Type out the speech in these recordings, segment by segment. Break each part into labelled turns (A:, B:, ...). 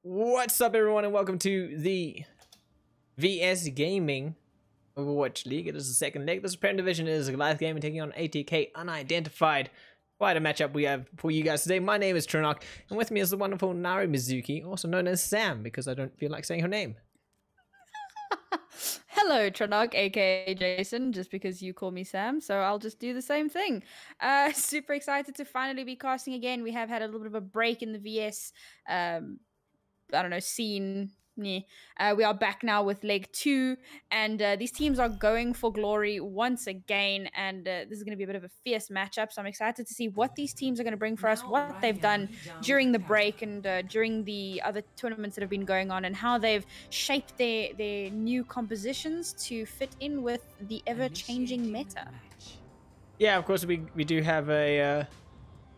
A: What's up, everyone, and welcome to the VS Gaming Overwatch League. It is the second leg. This parent division is Goliath Gaming taking on ATK Unidentified. Quite a matchup we have for you guys today. My name is Trinok, and with me is the wonderful Nari Mizuki, also known as Sam, because I don't feel like saying her name.
B: Hello, Trinok, aka Jason, just because you call me Sam, so I'll just do the same thing. Super excited to finally be casting again. We have had a little bit of a break in the VS, I don't know, scene. We are back now with leg 2, and these teams are going for glory once again, and this is going to be a bit of a fierce matchup, so I'm excited to see what these teams are going to bring for us, what they've done during the break and during the other tournaments that have been going on, and how they've shaped their new compositions to fit in with the ever-changing meta.
A: Yeah, of course, we do have a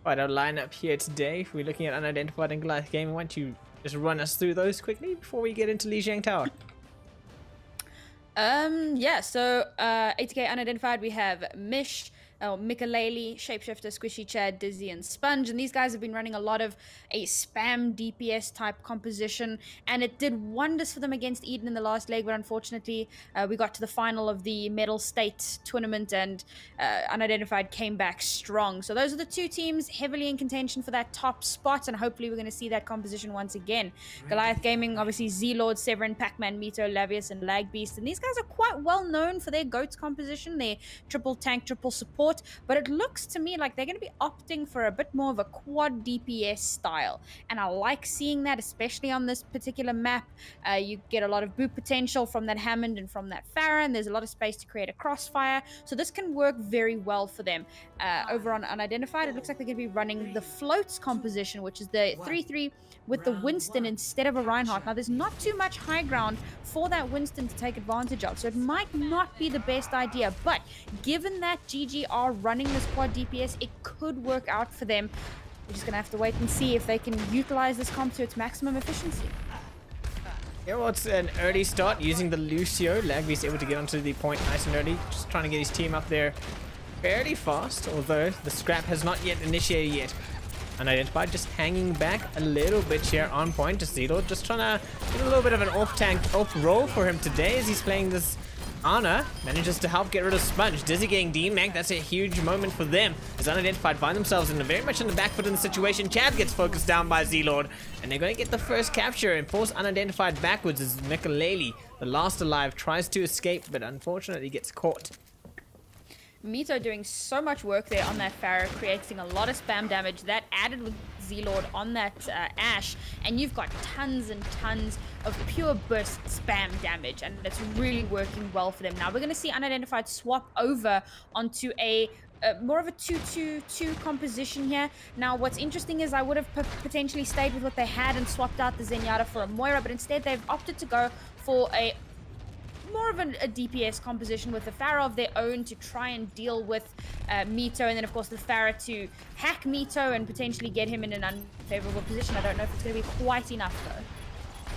A: quite a lineup here today. We're looking at Unidentified and Goliath Gaming. Why don't you just run us through those quickly before we get into Lijiang Tower?
B: Yeah, so ATK Unidentified, we have Mikaleli, Shapeshifter, Squishy, Chad, Dizzy, and Sponge, and these guys have been running a lot of a spam DPS type composition, and it did wonders for them against Eden in the last leg, but unfortunately we got to the final of the Medal State tournament, and Unidentified came back strong. So those are the two teams heavily in contention for that top spot, and hopefully we're going to see that composition once again. Goliath Gaming, obviously Z-Lord, Severin, Pac-Man, Mito, Lavius, and Lag Beast, and these guys are quite well known for their GOATS composition, their triple tank, triple support, but it looks to me like they're going to be opting for a bit more of a quad DPS style, and I like seeing that, especially on this particular map. You get a lot of boot potential from that Hammond and from that Pharah, and there's a lot of space to create a crossfire, so this can work very well for them. Over on Unidentified, it looks like they're going to be running the floats composition, which is the 3-3 with the Winston instead of a Reinhardt. Now, there's not too much high ground for that Winston to take advantage of, so it might not be the best idea, but given that GG are running this quad DPS, it could work out for them. We're just going to have to wait and see if they can utilize this comp to its maximum efficiency.
A: Yeah, well, it's an early start using the Lucio. Lagby's able to get onto the point nice and early, just trying to get his team up there fairly fast, although the scrap has not yet initiated yet. Unidentified just hanging back a little bit here on point to Z-Lord, just trying to get a little bit of an off roll for him today as he's playing this Ana. Manages to help get rid of Sponge. Dizzy getting D-Manked, that's a huge moment for them as Unidentified find themselves very much in the back foot in the situation. Chad gets focused down by Z-Lord, and they're going to get the first capture and force Unidentified backwards as Mikaleli, the last alive, tries to escape but unfortunately gets caught.
B: Mito doing so much work there on that Pharah, creating a lot of spam damage. That added with Z-Lord on that Ashe, and you've got tons and tons of pure burst spam damage, and it's really working well for them. Now we're going to see Unidentified swap over onto a more of a 2-2-2 composition here. Now what's interesting is I would have potentially stayed with what they had and swapped out the Zenyatta for a Moira, but instead they've opted to go for a more of a DPS composition with the Pharah of their own to try and deal with Mito, and then of course the Pharah to hack Mito and potentially get him in an unfavorable position. I don't know if it's going to be quite enough though.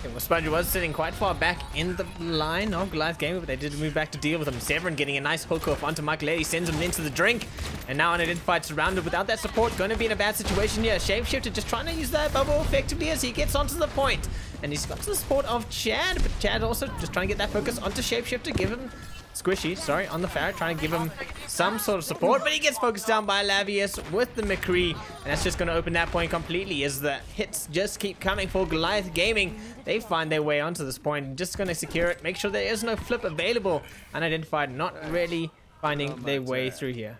A: Yeah, well, Sponge was sitting quite far back in the line of Goliath Gaming, but they did move back to deal with him. Severin getting a nice hook off onto Mikaleli, sends him into the drink, and now Unidentified surrounded without that support, going to be in a bad situation here. Shapeshifter just trying to use that bubble effectively as he gets onto the point, and he's got to the support of Chad, but Chad also just trying to get that focus onto Shapeshifter, give him Squishy, sorry, on the Pharah, trying to give him some sort of support, but he gets focused down by Lavius with the McCree, and that's just going to open that point completely as the hits just keep coming for Goliath Gaming. They find their way onto this point and just going to secure it, make sure there is no flip available. Unidentified not really finding their way through here.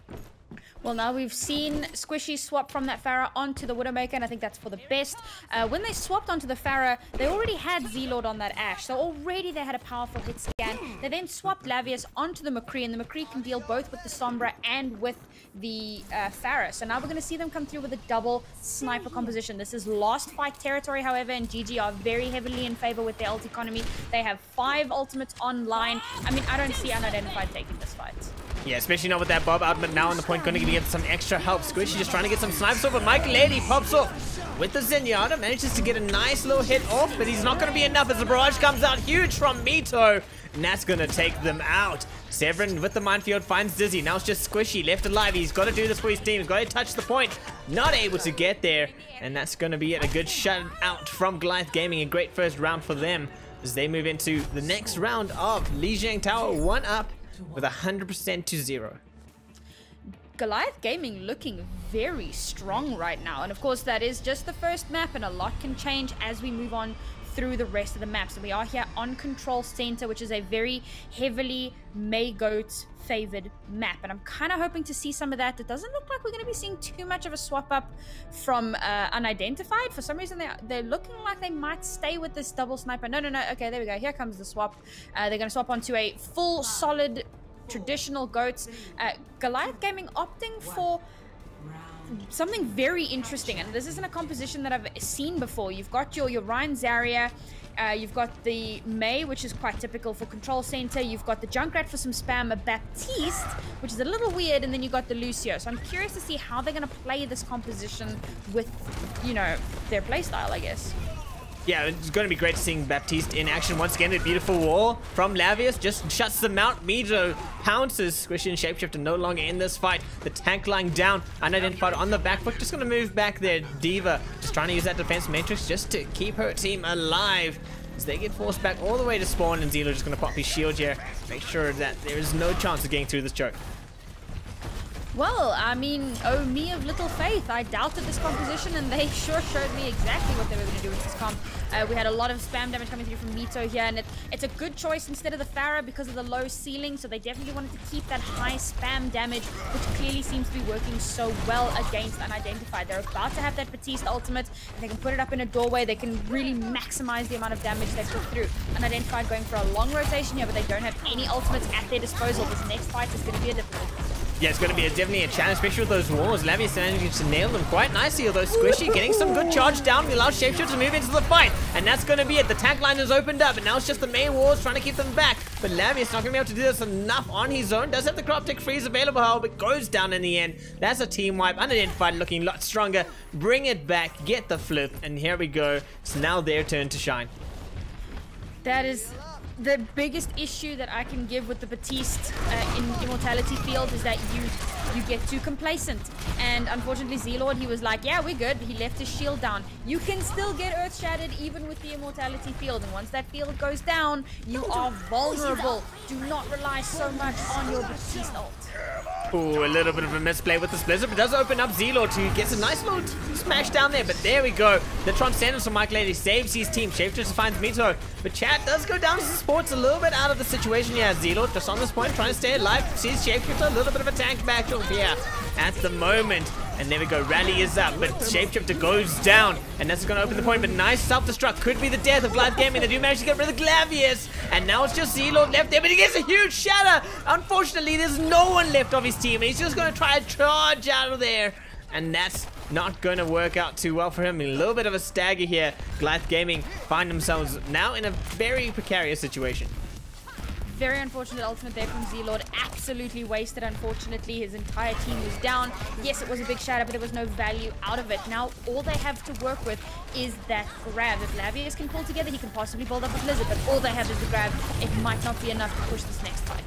B: Well, now we've seen Squishy swap from that Pharah onto the Widowmaker, and I think that's for the best. When they swapped onto the Pharah, they already had Z-Lord on that Ashe, so already they had a powerful hit scan. They then swapped Lavius onto the McCree, and the McCree can deal both with the Sombra and with the Pharah. So now we're going to see them come through with a double sniper composition. This is last fight territory, however, and GG are very heavily in favor with their ult economy. They have 5 ultimates online. I mean, I don't see Unidentified taking this fight.
A: Yeah, especially not with that Bob out, but now on the point, going to get some extra help. Squishy just trying to get some snipes off, but Mikaleli pops off with the Zenyatta, manages to get a nice little hit off, but he's not going to be enough as the barrage comes out huge from Mito, and that's going to take them out. Severin with the minefield finds Dizzy. Now it's just Squishy left alive. He's got to do this for his team. He's got to touch the point. Not able to get there. And that's going to be it. A good shutout from Goliath Gaming. A great first round for them as they move into the next round of Lijiang Tower. 1 up with 100% to 0.
B: Goliath Gaming looking very strong right now. And of course, that is just the first map, and a lot can change as we move on through the rest of the maps. So we are here on Control Center, which is a very heavily Maygoat favored map, and I'm kind of hoping to see some of that. It doesn't look like we're going to be seeing too much of a swap up from Unidentified. For some reason they're looking like they might stay with this double sniper. No, okay, there we go. Here comes the swap. They're going to swap onto a full solid traditional goats. Goliath Gaming opting for something very interesting, and this isn't a composition that I've seen before. You've got your Ryan Zarya, you've got the May, which is quite typical for Control Center, you've got the Junkrat for some spam, a Baptiste, which is a little weird, and then you got the Lucio. So I'm curious to see how they're going to play this composition with, you know, their playstyle, I guess.
A: Yeah, it's going to be great seeing Baptiste in action once again. A beautiful wall from Lavius just shuts them out. Mijo pounces. Squishy and Shapeshifter no longer in this fight. The tank lying down, Unidentified on the back foot. Just going to move back there. Diva just trying to use that defense matrix just to keep her team alive as they get forced back all the way to spawn. And Zelo just going to pop his shield here. Make sure that there is no chance of getting through this choke.
B: Well, I mean, oh me of little faith. I doubted this composition, and they sure showed me exactly what they were going to do with this comp. We had a lot of spam damage coming through from Mito here, and it's a good choice instead of the Pharah because of the low ceiling, so they definitely wanted to keep that high spam damage, which clearly seems to be working so well against Unidentified. They're about to have that Baptiste ultimate, and they can put it up in a doorway. They can really maximize the amount of damage they put through. Unidentified going for a long rotation here, but they don't have any ultimates at their disposal. This next fight is going to be a difficult one.
A: Yeah, it's going to be definitely a challenge, especially with those walls. Lavius managing to nail them quite nicely, although Squishy getting some good charge down. We allow Shapeshifter to move into the fight, and that's going to be it. The tank line has opened up, and now it's just the main walls trying to keep them back. But Lavius not going to be able to do this enough on his own. Does have the Cryptic Freeze available, however, but goes down in the end. That's a team wipe. Unidentified looking a lot stronger. Bring it back, get the flip, and here we go. It's now their turn to shine.
B: That is the biggest issue that I can give with the Baptiste in Immortality Field is that you get too complacent. And unfortunately, Z-Lord, he was like, yeah, we're good. He left his shield down. You can still get Earth Shattered even with the Immortality Field. And once that field goes down, you are vulnerable. Do not rely so much on your Baptiste ult.
A: Ooh, a little bit of a misplay with the Blizzard, but does open up Z-Lord who gets a nice little smash down there. But there we go. The Transcendence from Mike Lady saves his team. Shapeshifter finds Mito. But Chat does go down to the sports a little bit out of the situation here. Z-Lord just on this point trying to stay alive. Sees Shapeshifter, a little bit of a tank back here at the moment. And there we go, rally is up, but Shapeshifter goes down, and that's going to open the point, but nice self-destruct, could be the death of Goliath Gaming. They do manage to get rid of Glavius, and now it's just Z-Lord left there, but he gets a huge shatter. Unfortunately, there's no one left of his team, and he's just going to try to charge out of there, and that's not going to work out too well for him. A little bit of a stagger here. Goliath Gaming find themselves now in a very precarious situation.
B: Very unfortunate ultimate there from Z-Lord. Absolutely wasted, unfortunately. His entire team was down. Yes, it was a big shatter, but there was no value out of it. Now, all they have to work with is that grab. If Lavius can pull together, he can possibly build up a Blizzard, but all they have is the grab. It might not be enough to push this next fight.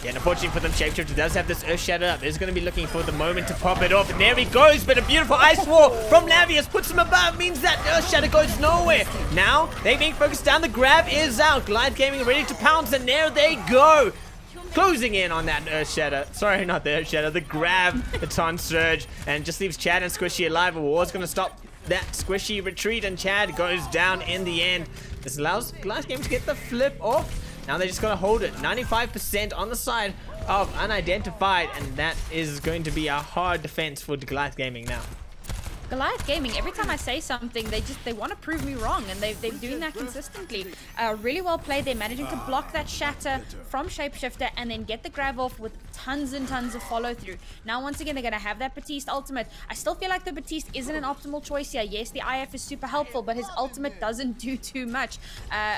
A: Yeah, and unfortunately for them, Shapeshifter does have this Earth Shatter up. He's going to be looking for the moment to pop it off. And there he goes, but a beautiful Ice Wall from Lavius puts him above. Means that Earth Shatter goes nowhere. Now, they being focused down. The grab is out. Goliath Gaming ready to pounce, and there they go. Closing in on that Earth Shatter. Sorry, not the Earth Shatter. The grab, the Taunt Surge, and just leaves Chad and Squishy alive. A war's going to stop that Squishy retreat, and Chad goes down in the end. This allows Goliath Gaming to get the flip off. Now they just got to hold it. 95% on the side of Unidentified, and that is going to be a hard defense for Goliath Gaming now.
B: Goliath Gaming, every time I say something, they want to prove me wrong, and they're doing that consistently. Really well played. They're managing to block that shatter from Shapeshifter and then get the grab off with tons and tons of follow through. Now, once again, they're going to have that Baptiste ultimate. I still feel like the Baptiste isn't an optimal choice here. Yes, the IF is super helpful, but his ultimate doesn't do too much.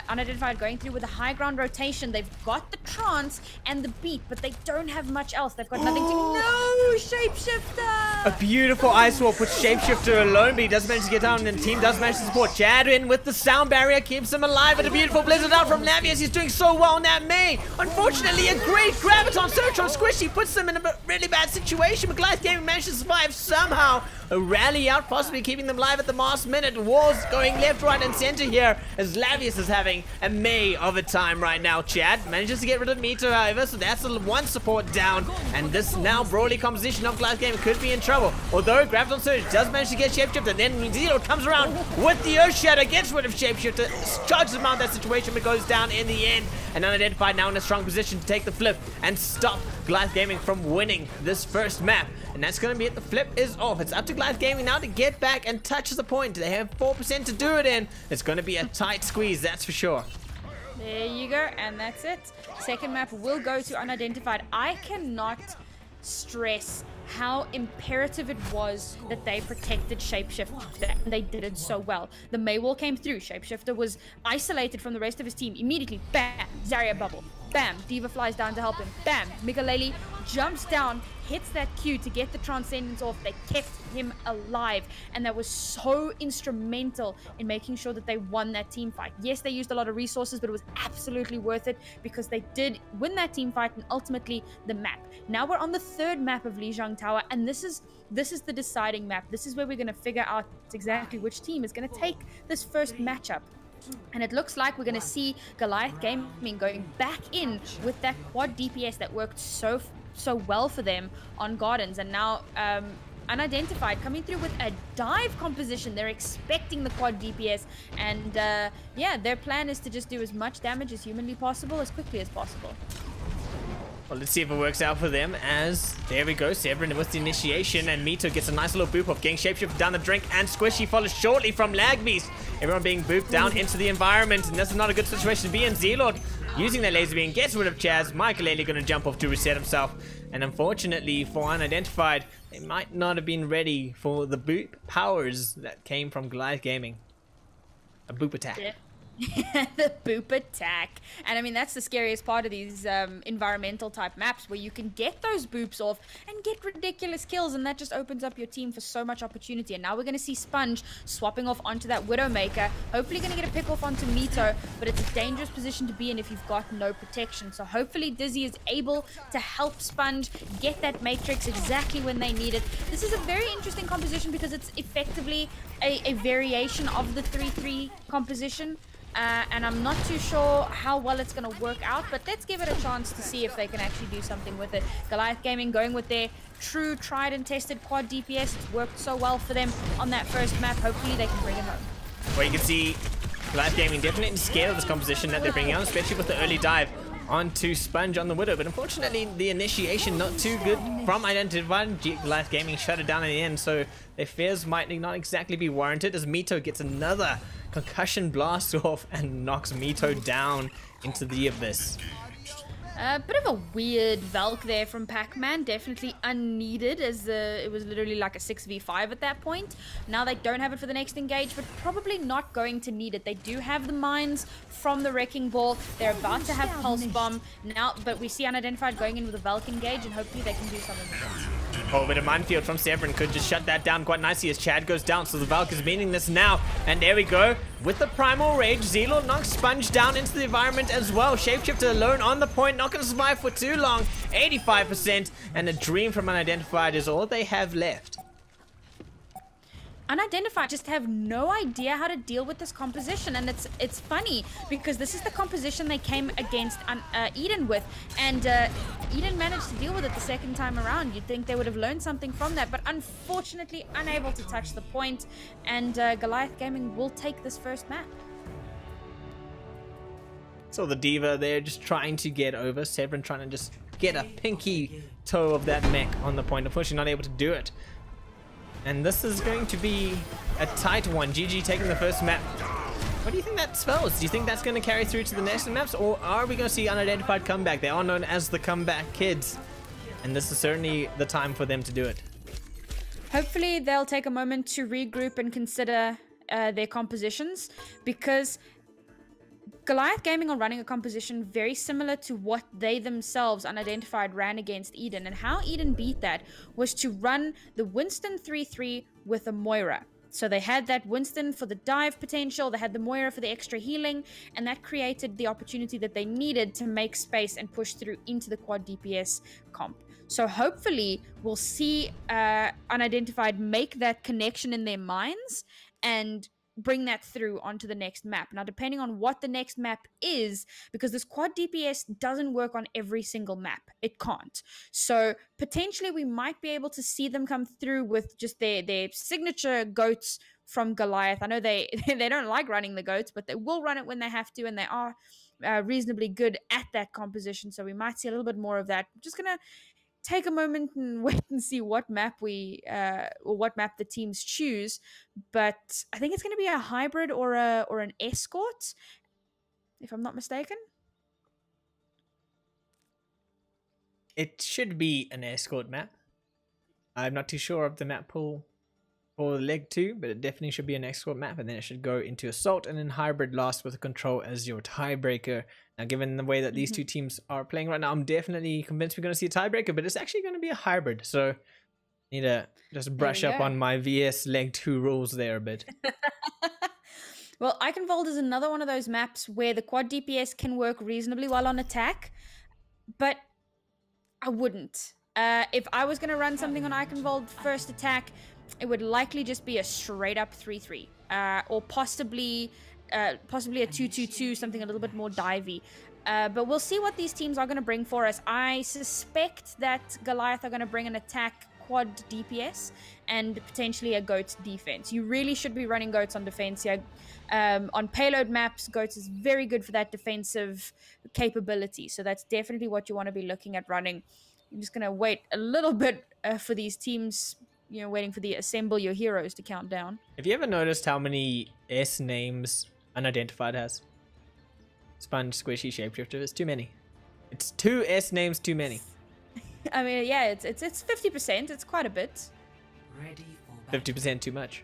B: Unidentified going through with a high ground rotation. They've got the trance and the beat, but they don't have much else. They've got nothing to... No! Shapeshifter!
A: A beautiful Ice Wall puts Shapeshifter Shapeshifter alone, but he does manage to get down, and the team does manage to support. Chad in with the sound barrier, keeps him alive, and a beautiful blizzard out from Lavius. He's doing so well on that May. Unfortunately, a great graviton search on Squishy puts him in a really bad situation, but Goliath Gaming managed to survive somehow. A rally out, possibly keeping them live at the last minute. Walls going left, right, and center here as Lavius is having a May of a time right now. Chad manages to get rid of Mito, however, so that's one support down, and this now Broly composition of Goliath Gaming could be in trouble. Although Graviton Surge does manage to get Shapeshifter, then Zero comes around with the Earth Shatter, gets rid of Shapeshifter, charges him out of that situation, but goes down in the end. And Unidentified now in a strong position to take the flip and stop Goliath Gaming from winning this first map. And that's going to be it. The flip is off. It's up to Goliath Gaming now to get back and touch the point. They have 4% to do it in. It's going to be a tight squeeze, that's for sure.
B: There you go, and that's it. Second map will go to Unidentified. I cannot stress how imperative it was that they protected Shapeshifter, and they did it so well. The Maywall came through. Shapeshifter was isolated from the rest of his team. Immediately, bam, Zarya bubble. Bam, Diva flies down to help him. Bam, Mikalele jumps down, hits that Q to get the Transcendence off. They kept him alive, and that was so instrumental in making sure that they won that team fight. Yes, they used a lot of resources, but it was absolutely worth it because they did win that team fight and ultimately the map. Now we're on the third map of Lijiang Tower, and this is the deciding map. This is where we're going to figure out exactly which team is going to take this first matchup. And it looks like we're going to see Goliath Gaming going back in with that quad DPS that worked so well for them on Gardens. And now Unidentified coming through with a dive composition. They're expecting the quad DPS. And yeah, their plan is to just do as much damage as humanly possible as quickly as possible.
A: Well, let's see if it works out for them as, there we go, Severin with the initiation, and Mito gets a nice little boop off, getting Shapeshift down the drink, and Squishy follows shortly from Lagbeast. Everyone being booped down into the environment, and this is not a good situation to be in. Zealot using their laser beam gets rid of Chaz. Michael going to jump off to reset himself, and unfortunately for Unidentified, they might not have been ready for the boop powers that came from Goliath Gaming. A boop attack.
B: Yeah. The boop attack. And I mean, that's the scariest part of these environmental type maps, where you can get those boops off and get ridiculous kills, and that just opens up your team for so much opportunity. And now we're going to see Sponge swapping off onto that Widowmaker, hopefully going to get a pick off onto Mito, but it's a dangerous position to be in if you've got no protection. So hopefully Dizzy is able to help Sponge get that Matrix exactly when they need it. This is a very interesting composition because it's effectively a variation of the 3-3 composition. And I'm not too sure how well it's going to work out, but let's give it a chance to see if they can actually do something with it. Goliath Gaming going with their true tried and tested quad DPS. It's worked so well for them on that first map. Hopefully they can bring it home.
A: Well, you can see Goliath Gaming definitely scared of this composition that they're bringing on, especially with the early dive onto Sponge on the Widow. But unfortunately, the initiation not too good from Unidentified. Goliath Gaming shut it down in the end, so their fears might not exactly be warranted as Mito gets another concussion blast off and knocks Mito down into the abyss.
B: A bit of a weird Valk there from Pac-Man, definitely unneeded, as it was literally like a 6v5 at that point. Now they don't have it for the next engage, but probably not going to need it. They do have the mines from the Wrecking Ball. They're about to have Pulse Bomb now, but we see Unidentified going in with a Valk engage, and hopefully they can do something with it.
A: Oh, but a minefield from Severin could just shut that down quite nicely as Chad goes down, so the Valk is meaningless now. And there we go. With the Primal Rage, Zelo knocks Sponge down into the environment as well. Shapeshifter alone on the point, not going to survive for too long. 85%, and a dream from Unidentified is all they have left.
B: Unidentified just have no idea how to deal with this composition, and it's funny because this is the composition they came against Eden with, and Eden managed to deal with it the second time around. You'd think they would have learned something from that, but unfortunately unable to touch the point, and Goliath Gaming will take this first map.
A: So the Diva there just trying to get over. Severin trying to just get a pinky toe of that mech on the point. Unfortunately not able to do it. And this is going to be a tight one. GG taking the first map. What do you think that spells? Do you think that's going to carry through to the next maps? Or are we going to see Unidentified comeback? They are known as the comeback kids. And this is certainly the time for them to do it.
B: Hopefully they'll take a moment to regroup and consider their compositions, because Goliath Gaming are running a composition very similar to what they themselves, Unidentified, ran against Eden. And how Eden beat that was to run the Winston 3-3 with a Moira. So they had that Winston for the dive potential, they had the Moira for the extra healing, and that created the opportunity that they needed to make space and push through into the quad DPS comp. So hopefully we'll see Unidentified make that connection in their minds and bring that through onto the next map. Now, depending on what the next map is, because this quad DPS doesn't work on every single map. It can't. So potentially we might be able to see them come through with just their signature goats from Goliath. I know they don't like running the goats, but they will run it when they have to, and they are reasonably good at that composition. So we might see a little bit more of that. I'm just going to take a moment and wait and see what map or what map the teams choose, but I think it's going to be a hybrid or an escort, if I'm not mistaken.
A: It should be an escort map. I'm not too sure of the map pool for leg 2, but it definitely should be an escort map, and then it should go into assault and then hybrid last with control as your tiebreaker. Now, given the way that these two teams are playing right now, I'm definitely convinced we're going to see a tiebreaker, but it's actually going to be a hybrid. So need to just brush up on my VS leg 2 rules there a bit.
B: Well, Eichenwald is another one of those maps where the quad DPS can work reasonably well on attack, but I wouldn't. If I was going to run something on Eichenwald first attack, it would likely just be a straight up 3-3, or possibly a 2-2-2, something a little bit more divey. But we'll see what these teams are going to bring for us. I suspect that Goliath are going to bring an attack quad DPS and potentially a goat defense. You really should be running goats on defense here. On payload maps, goats is very good for that defensive capability. So that's definitely what you want to be looking at running. I'm just going to wait a little bit for these teams, waiting for the assemble your heroes to count down.
A: Have you ever noticed how many S names Unidentified has? Sponge, Squishy, Shapeshifter. It's too many. It's 2 S names too many.
B: I mean, yeah, it's 50%. It's quite a bit.
A: 50% too much.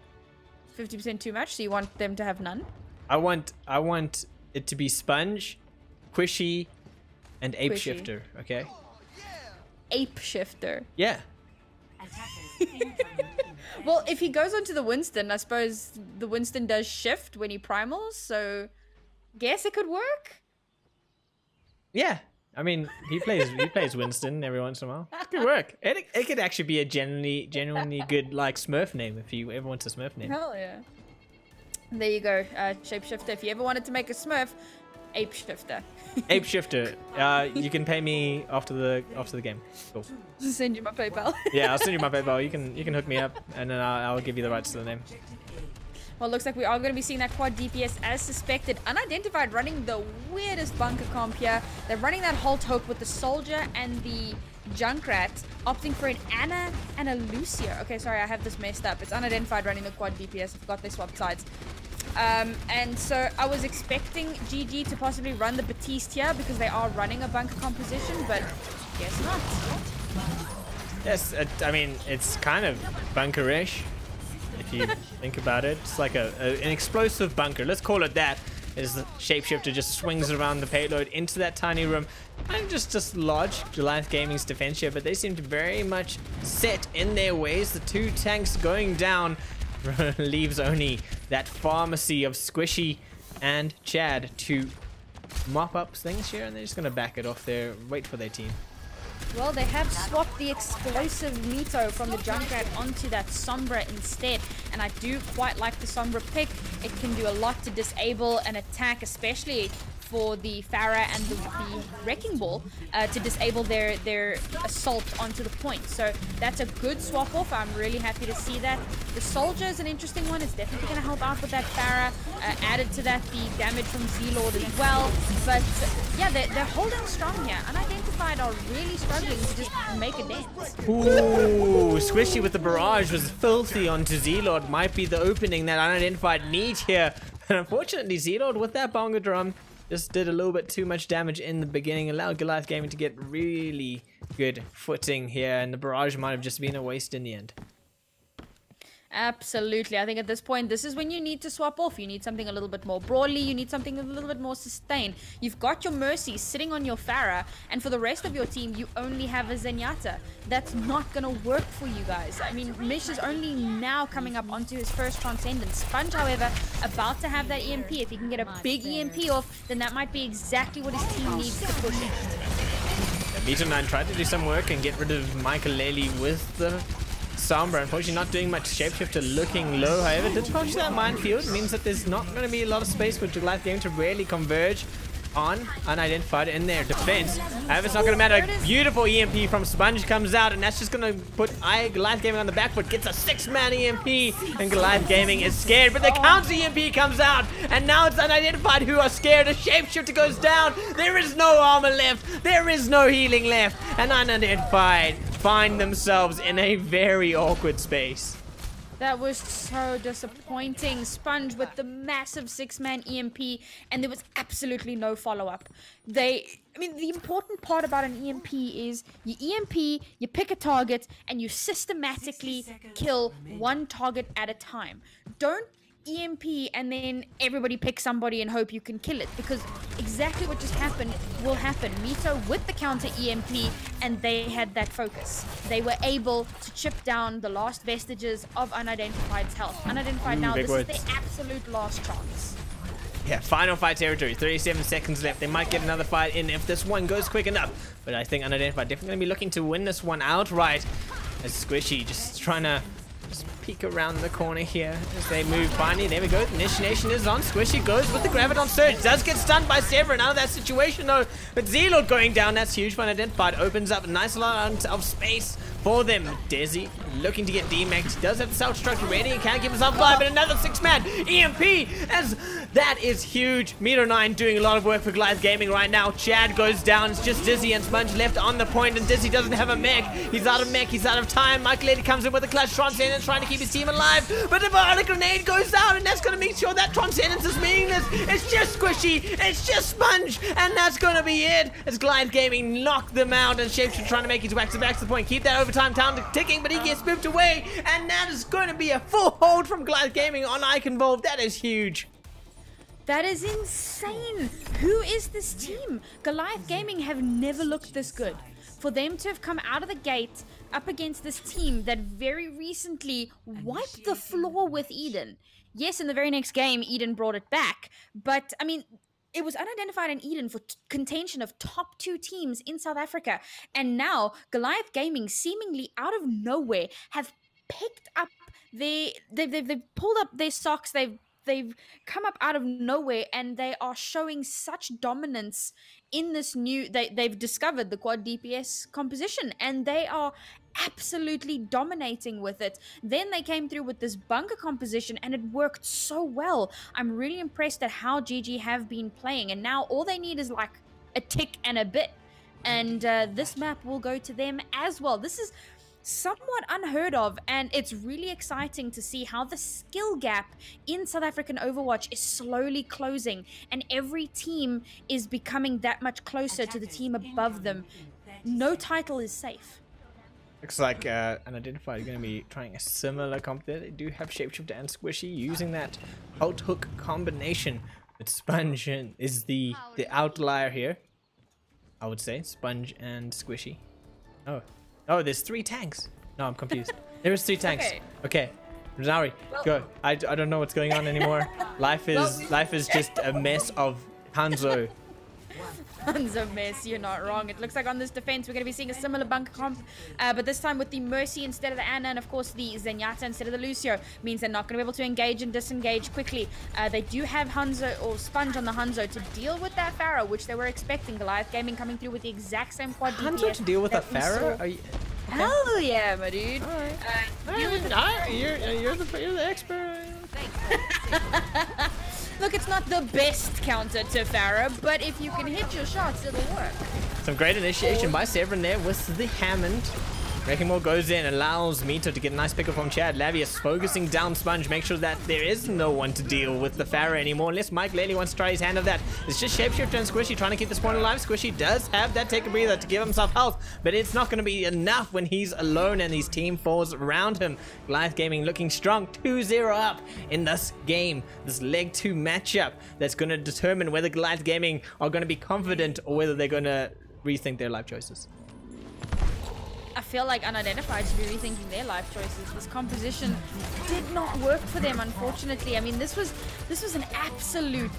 B: 50% too much. So you want them to have none?
A: I want it to be Sponge, Squishy, and Apeshifter. Okay.
B: Apeshifter.
A: Yeah.
B: Well, if he goes onto the Winston, I suppose the Winston does shift when he primals, so guess it could work.
A: Yeah, I mean he plays Winston every once in a while. It could work. It could actually be a genuinely good like Smurf name if you ever want a Smurf name.
B: Hell yeah. There you go, Shapeshifter. If you ever wanted to make a Smurf, Apeshifter.
A: Apeshifter. You can pay me after the game. Cool.
B: Just send you my PayPal.
A: Yeah, I'll send you my PayPal. You can hook me up, and then I'll give you the rights to the name.
B: Well, it looks like we are going to be seeing that quad DPS as suspected. Unidentified running the weirdest bunker comp here. They're running that Halt Hope with the Soldier and the Junkrat, opting for an Anna and a Lucio. Okay, sorry, I have this messed up. It's Unidentified running the quad DPS. I forgot they swapped sides. And so I was expecting GG to possibly run the Batiste here because they are running a bunker composition, but guess not.
A: Yes, I mean, it's kind of bunkerish if you think about it. It's like an explosive bunker. Let's call it that. As the Shapeshifter just swings around the payload into that tiny room and just lodge Goliath Gaming's defense here, but they seem to very much set in their ways. The 2 tanks going down leaves only that pharmacy of Squishy and Chad to mop up things here, and they're just going to back it off there, wait for their team.
B: Well, they have swapped the explosive Mito from the Junkrat onto that Sombra instead, and I do quite like the Sombra pick. It can do a lot to disable an attack, especially for the Pharah and the Wrecking Ball to disable their assault onto the point. So that's a good swap off. I'm really happy to see that. The Soldier is an interesting one. It's definitely going to help out with that Pharah. Added to that, the damage from Z-Lord as well. But yeah, they're holding strong here. Unidentified are really struggling to just make a dent.
A: Ooh, Squishy with the barrage was filthy onto Z-Lord. Might be the opening that Unidentified need here. But unfortunately, Z-Lord with that bongo drum just did a little bit too much damage in the beginning, allowed Goliath Gaming to get really good footing here, and the barrage might have just been a waste in the end.
B: Absolutely. I think at this point, this is when you need to swap off. You need something a little bit more broadly. You need something a little bit more sustained. You've got your Mercy sitting on your Pharah, and for the rest of your team, you only have a Zenyatta. That's not going to work for you guys. I mean, Mish is only now coming up onto his first Transcendence. Sponge, however, about to have that EMP. If he can get a big EMP off, then that might be exactly what his team needs to push in.
A: Meter9 tried to do some work and get rid of Michael Lely with the Sombra. Unfortunately, not doing much. Shapeshifter looking low. However, did push that minefield. Means that there's not going to be a lot of space for Goliath game to really converge on Unidentified in their defense. However, it's not going to matter. Beautiful EMP from Sponge comes out, and that's just going to put Goliath Gaming on the back foot. Gets a 6-man EMP, and Goliath Gaming is scared. But the counter EMP comes out, and now it's Unidentified who are scared. A Shapeshifter goes down. There is no armor left. There is no healing left. And Unidentified find themselves in a very awkward space.
B: That was so disappointing. Sponge with the massive 6-man EMP, and there was absolutely no follow-up. I mean, the important part about an EMP is you EMP, you pick a target, and you systematically kill one target at a time. Don't EMP and then everybody pick somebody and hope you can kill it, because exactly what just happened will happen. Mito with the counter EMP, and they had that focus. They were able to chip down the last vestiges of Unidentified's health. Unidentified now, this is their absolute last chance.
A: Yeah, final fight territory. 37 seconds left. They might get another fight in if this one goes quick enough. But I think Unidentified definitely going to be looking to win this one outright. As Squishy just trying to peek around the corner here as they move. Finally, there we go. The initiation is on. Squishy goes with the Graviton Surge. Does get stunned by Severin out of that situation though. But Zealot going down. That's huge for Unidentified. Opens up a nice lot of space for them. Desi looking to get D-Max. Does have the self-destruct ready and can't give himself alive. But another 6-man EMP, as that is huge. Meter9 doing a lot of work for Goliath Gaming right now. Chad goes down. It's just Dizzy and Sponge left on the point, and Dizzy doesn't have a mech. He's out of mech. He's out of time. Michael Lady comes in with a clutch Transcendence, trying to keep his team alive. But the Violent Grenade goes out, and that's going to make sure that Transcendence is meaningless. It's just Squishy. It's just Sponge. And that's going to be it, as Goliath Gaming knock them out, and Shapeshifter trying to make his back to the point. Keep that overtime time ticking, but he gets moved away, and that is going to be a full hold from Goliath Gaming on Iconvolve. That is huge.
B: That is insane. Who is this team? Goliath Gaming have never looked this good. For them to have come out of the gate up against this team that very recently wiped the floor with Eden. Yes, in the very next game, Eden brought it back. But, I mean, it was Unidentified and Eden for contention of top 2 teams in South Africa. And now, Goliath Gaming, seemingly out of nowhere, have picked up they've pulled up their socks. They've come up out of nowhere, and they are showing such dominance in this new... They've discovered the quad DPS composition, and they are absolutely dominating with it. Then they came through with this bunker composition, and it worked so well. I'm really impressed at how GG have been playing, and now all they need is like a tick and a bit. And this map will go to them as well. This is somewhat unheard of, and it's really exciting to see how the skill gap in South African Overwatch is slowly closing, and every team is becoming that much closer to the team above them. No title is safe.
A: Looks like Unidentified are going to be trying a similar comp there. They do have Shapeshifter and Squishy using that out hook combination, but Sponge is the outlier here, I would say. Sponge and Squishy. Oh, there's 3 tanks. No, I'm confused. There is 3 tanks. Okay. Rizari, go. I don't know what's going on anymore. Life is just a mess of Hanzo.
B: Hanzo mess, you're not wrong. It looks like on this defense we're going to be seeing a similar bunker comp, but this time with the Mercy instead of the Ana, and of course the Zenyatta instead of the Lucio. Means they're not going to be able to engage and disengage quickly. They do have Hanzo or Sponge on the Hanzo to deal with that Pharaoh, which they were expecting. Goliath Gaming coming through with the exact same quad DPS.
A: Hanzo to deal with that Pharaoh? Are you...
B: Hell yeah, my dude.
A: You're the expert.
B: Look, it's not the best counter to Pharah, but if you can hit your shots, it'll work.
A: Some great initiation by Severin there with the Hammond. Wrecking Ball goes in, allows Mito to get a nice pick up from Chad. Lavius focusing down Sponge, make sure that there is no one to deal with the Pharaoh anymore, unless Mike Lely wants to try his hand at that. It's just Shapeshifter and Squishy trying to keep this point alive. Squishy does have that take a breather to give himself health, but it's not going to be enough when he's alone and his team falls around him. Goliath Gaming looking strong, 2-0 up in this game, this leg 2 matchup that's going to determine whether Goliath Gaming are going to be confident or whether they're going to rethink their life choices.
B: I feel like Unidentified should be rethinking their life choices. This composition did not work for them, unfortunately. I mean, this was an absolute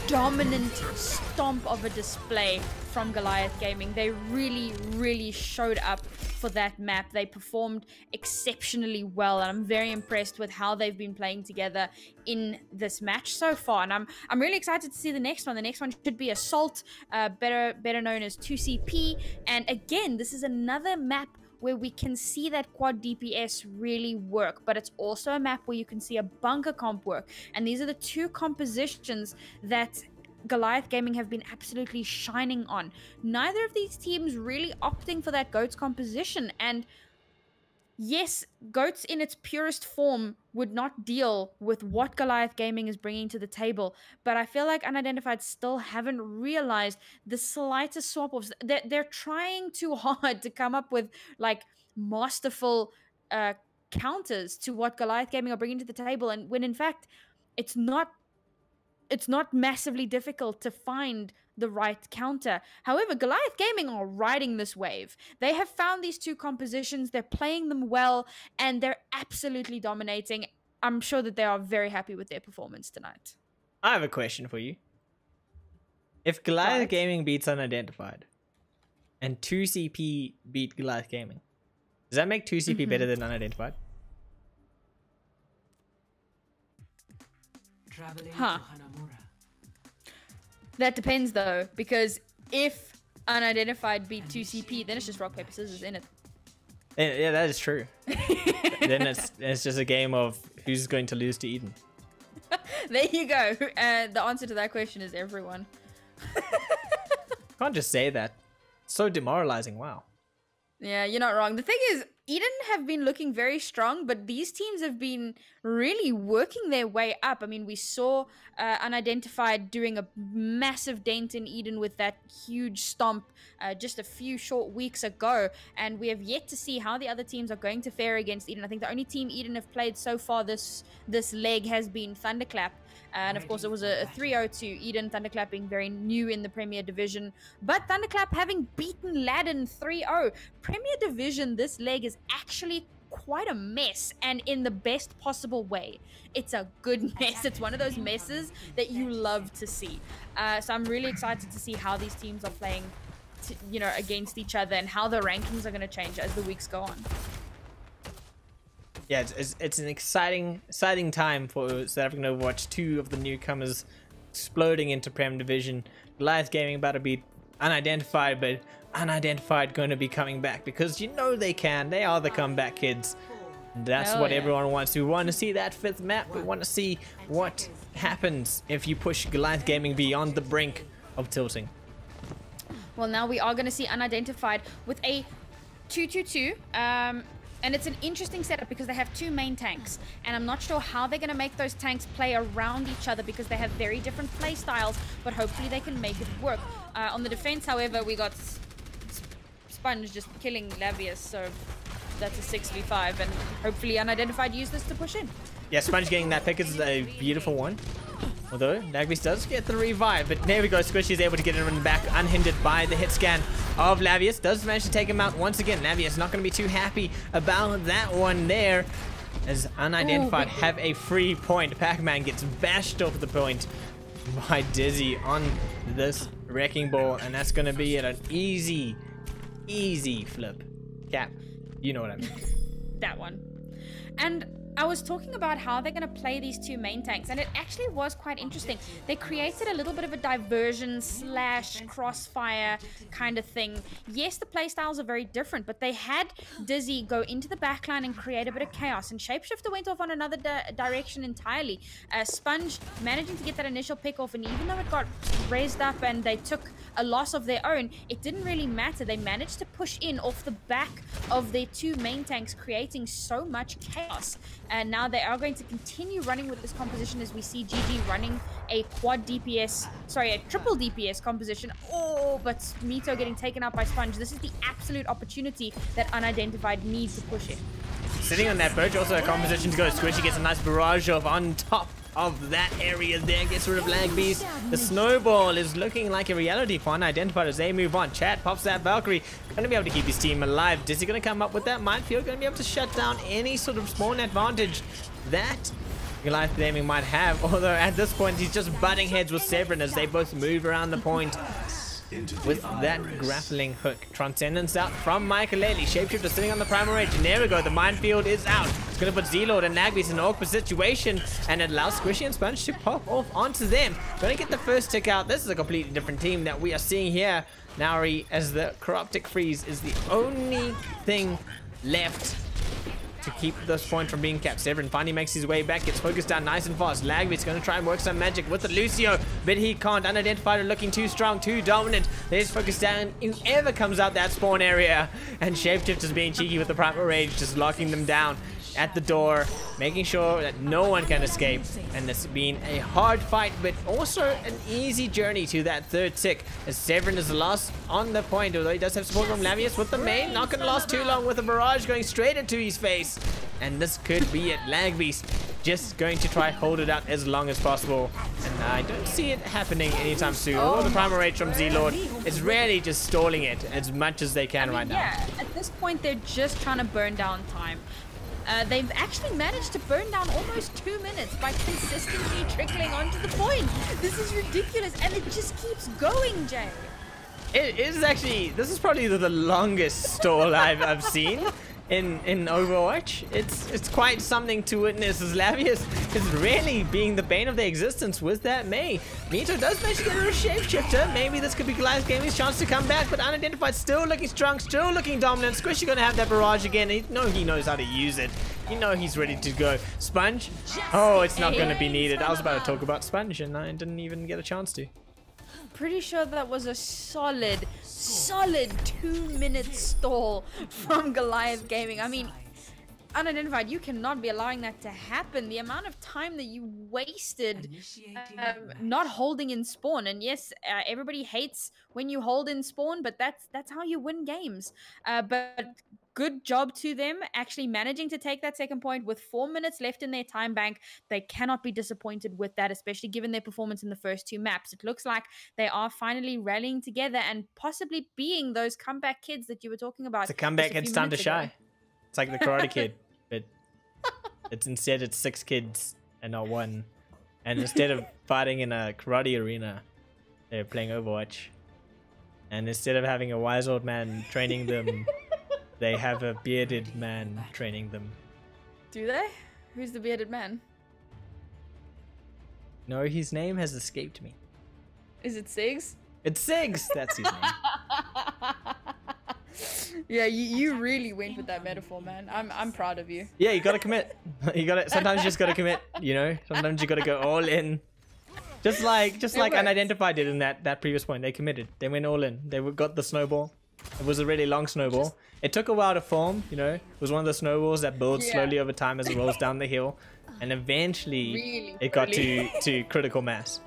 B: dominant stomp of a display from Goliath Gaming. They really, really showed up for that map. They performed exceptionally well, and I'm very impressed with how they've been playing together in this match so far. And I'm really excited to see the next one. The next one should be Assault, better known as 2CP. And again, this is another map where we can see that quad DPS really work, but it's also a map where you can see a bunker comp work. And these are the two compositions that Goliath Gaming have been absolutely shining on. Neither of these teams really opting for that GOATS composition. And yes, GOATS in its purest form would not deal with what Goliath Gaming is bringing to the table, but I feel like Unidentified still haven't realized the slightest swap-offs. They're trying too hard to come up with like masterful counters to what Goliath Gaming are bringing to the table, and when in fact it's not massively difficult to find the right counter. However, Goliath Gaming are riding this wave. They have found these two compositions, they're playing them well, and they're absolutely dominating. I'm sure that they are very happy with their performance tonight.
A: I have a question for you. If Goliath Gaming beats Unidentified and 2CP beat Goliath Gaming, does that make 2CP better than Unidentified?
B: Huh. That depends though, because if Unidentified beat 2CP, then it's just rock, paper, scissors in it.
A: Yeah, that is true. Then it's just a game of who's going to lose to Eden.
B: There you go. The answer to that question is everyone.
A: Can't just say that. So demoralizing. Wow.
B: Yeah, you're not wrong. The thing is, Eden have been looking very strong, but these teams have been really working their way up. I mean, we saw Unidentified doing a massive dent in Eden with that huge stomp just a few short weeks ago, and we have yet to see how the other teams are going to fare against Eden. I think the only team Eden have played so far this leg has been Thunderclap. And of course, it was a 3-0 to Eden, Thunderclap being very new in the Premier Division. But Thunderclap having beaten Ladin 3-0. Premier Division, this leg is actually quite a mess, and in the best possible way. It's a good mess. It's one of those messes that you love to see. So I'm really excited to see how these teams are playing against each other, and how the rankings are going to change as the weeks go on.
A: Yeah, it's an exciting time for South African Overwatch. Two of the newcomers exploding into Prem Division. Goliath Gaming about to beat Unidentified, but Unidentified going to be coming back because they can. They are the comeback kids. And that's what everyone wants. We want to see that 5th map. We want to see what happens if you push Goliath Gaming beyond the brink of tilting.
B: Well, now we are going to see Unidentified with a 2-2-2. And it's an interesting setup because they have two main tanks, and I'm not sure how they're going to make those tanks play around each other because they have very different play styles, but hopefully they can make it work. On the defense, however, we got Sponge just killing Lavius, so that's a 6v5, and hopefully Unidentified use this to push in.
A: Yeah, Sponge getting that pick is a beautiful one. Although, Nagvis does get the revive, but there we go. Squishy is able to get him back unhindered by the hit scan of Lavius. Does manage to take him out once again. Lavius not going to be too happy about that one there, as Unidentified have a free point. Pac-Man gets bashed off the point by Dizzy on this Wrecking Ball, and that's going to be an easy flip. Cap, you know what I mean.
B: That one. And I was talking about how they're going to play these two main tanks, and it actually was quite interesting. They created a little bit of a diversion / crossfire kind of thing. Yes, the playstyles are very different, but they had Dizzy go into the backline and create a bit of chaos, and Shapeshifter went off on another direction entirely. Sponge managing to get that initial pick off, and even though it got raised up and they took a loss of their own, it didn't really matter. They managed to push in off the back of their two main tanks, creating so much chaos. And now they are going to continue running with this composition as we see GG running a triple DPS composition. Oh, but Mito getting taken out by Sponge. This is the absolute opportunity that Unidentified needs to push in.
A: Sitting on that birch, also a composition to go. Squishy gets a nice barrage of on top of that area there, gets rid of Lag Beast. The snowball is looking like a reality for Unidentified as they move on. Chad pops that Valkyrie, going to be able to keep his team alive. Dizzy going to come up with that minefield, going to be able to shut down any sort of spawn advantage that Goliath Gaming might have, although at this point he's just butting heads with Severin as they both move around the point with that grappling hook. Transcendence out from Michaeleli. Shapeshifter sitting on the primal rage, and there we go, the minefield is out. It's going to put Z-Lord and Nagbeast in an awkward situation, and it allows Squishy and Sponge to pop off onto them. Going to get the first tick out. This is a completely different team that we are seeing here. Nauri, as the Corruptic Freeze is the only thing left to keep this point from being capped. Severin finally makes his way back, gets focused down nice and fast. Lagbeat's going to try and work some magic with the Lucio, but he can't. Unidentified are looking too strong, too dominant. They just focus down whoever comes out that spawn area, and Shapeshifter's being cheeky with the Primal Rage, just locking them down at the door, making sure that no one can escape. And this has been a hard fight, but also an easy journey to that third tick, as Severin is the last on the point, although he does have support from Lamius with the main. Not going to last too long with a barrage going straight into his face, and this could be it. Lagbeast just going to try hold it out as long as possible, and I don't see it happening anytime soon. Oh, the Primal Rage from Z-Lord is really just stalling it as much as they can right now.
B: Yeah, at this point they're just trying to burn down time. They've actually managed to burn down almost 2 minutes by consistently trickling onto the point. This is ridiculous, and it just keeps going, Jay.
A: It is actually, this is probably the longest stall I've seen in Overwatch. It's quite something to witness, as Lavius is really being the bane of their existence with that Mei. Mito does manage to get rid of Shapeshifter. Maybe this could be Goliath Gaming's chance to come back, but Unidentified still looking strong, still looking dominant. Squishy gonna have that barrage again. He knows how to use it. You know he's ready to go. Sponge? Oh, it's not gonna be needed. I was about to talk about Sponge and I didn't even get a chance to.
B: Pretty sure that was a solid 2-minute stall from Goliath Gaming. I mean, Unidentified, you cannot be allowing that to happen. The amount of time that you wasted not holding in spawn, and yes, everybody hates when you hold in spawn, but that's how you win games. But good job to them actually managing to take that second point with 4 minutes left in their time bank. They cannot be disappointed with that, especially given their performance in the first 2 maps. It looks like they are finally rallying together and possibly being those comeback kids that you were talking about.
A: It's a comeback, it's time to shy. It's like the Karate Kid, but it's 6 kids and not 1. And instead of fighting in a karate arena, they're playing Overwatch. And instead of having a wise old man training them, they have a bearded man training them.
B: Do they? Who's the bearded man?
A: No, his name has escaped me.
B: Is it Sigs?
A: It's Sigs! That's his name.
B: Yeah, you really went with that metaphor, man. I'm proud of you.
A: Yeah, you gotta commit. Sometimes you just gotta commit, you know? Sometimes you gotta go all in. Just like Unidentified did in that previous point. They committed. They went all in. They got the snowball. It was a really long snowball. It took a while to form, you know. It was one of the snowballs that builds slowly over time as it rolls down the hill. And eventually it got to critical mass.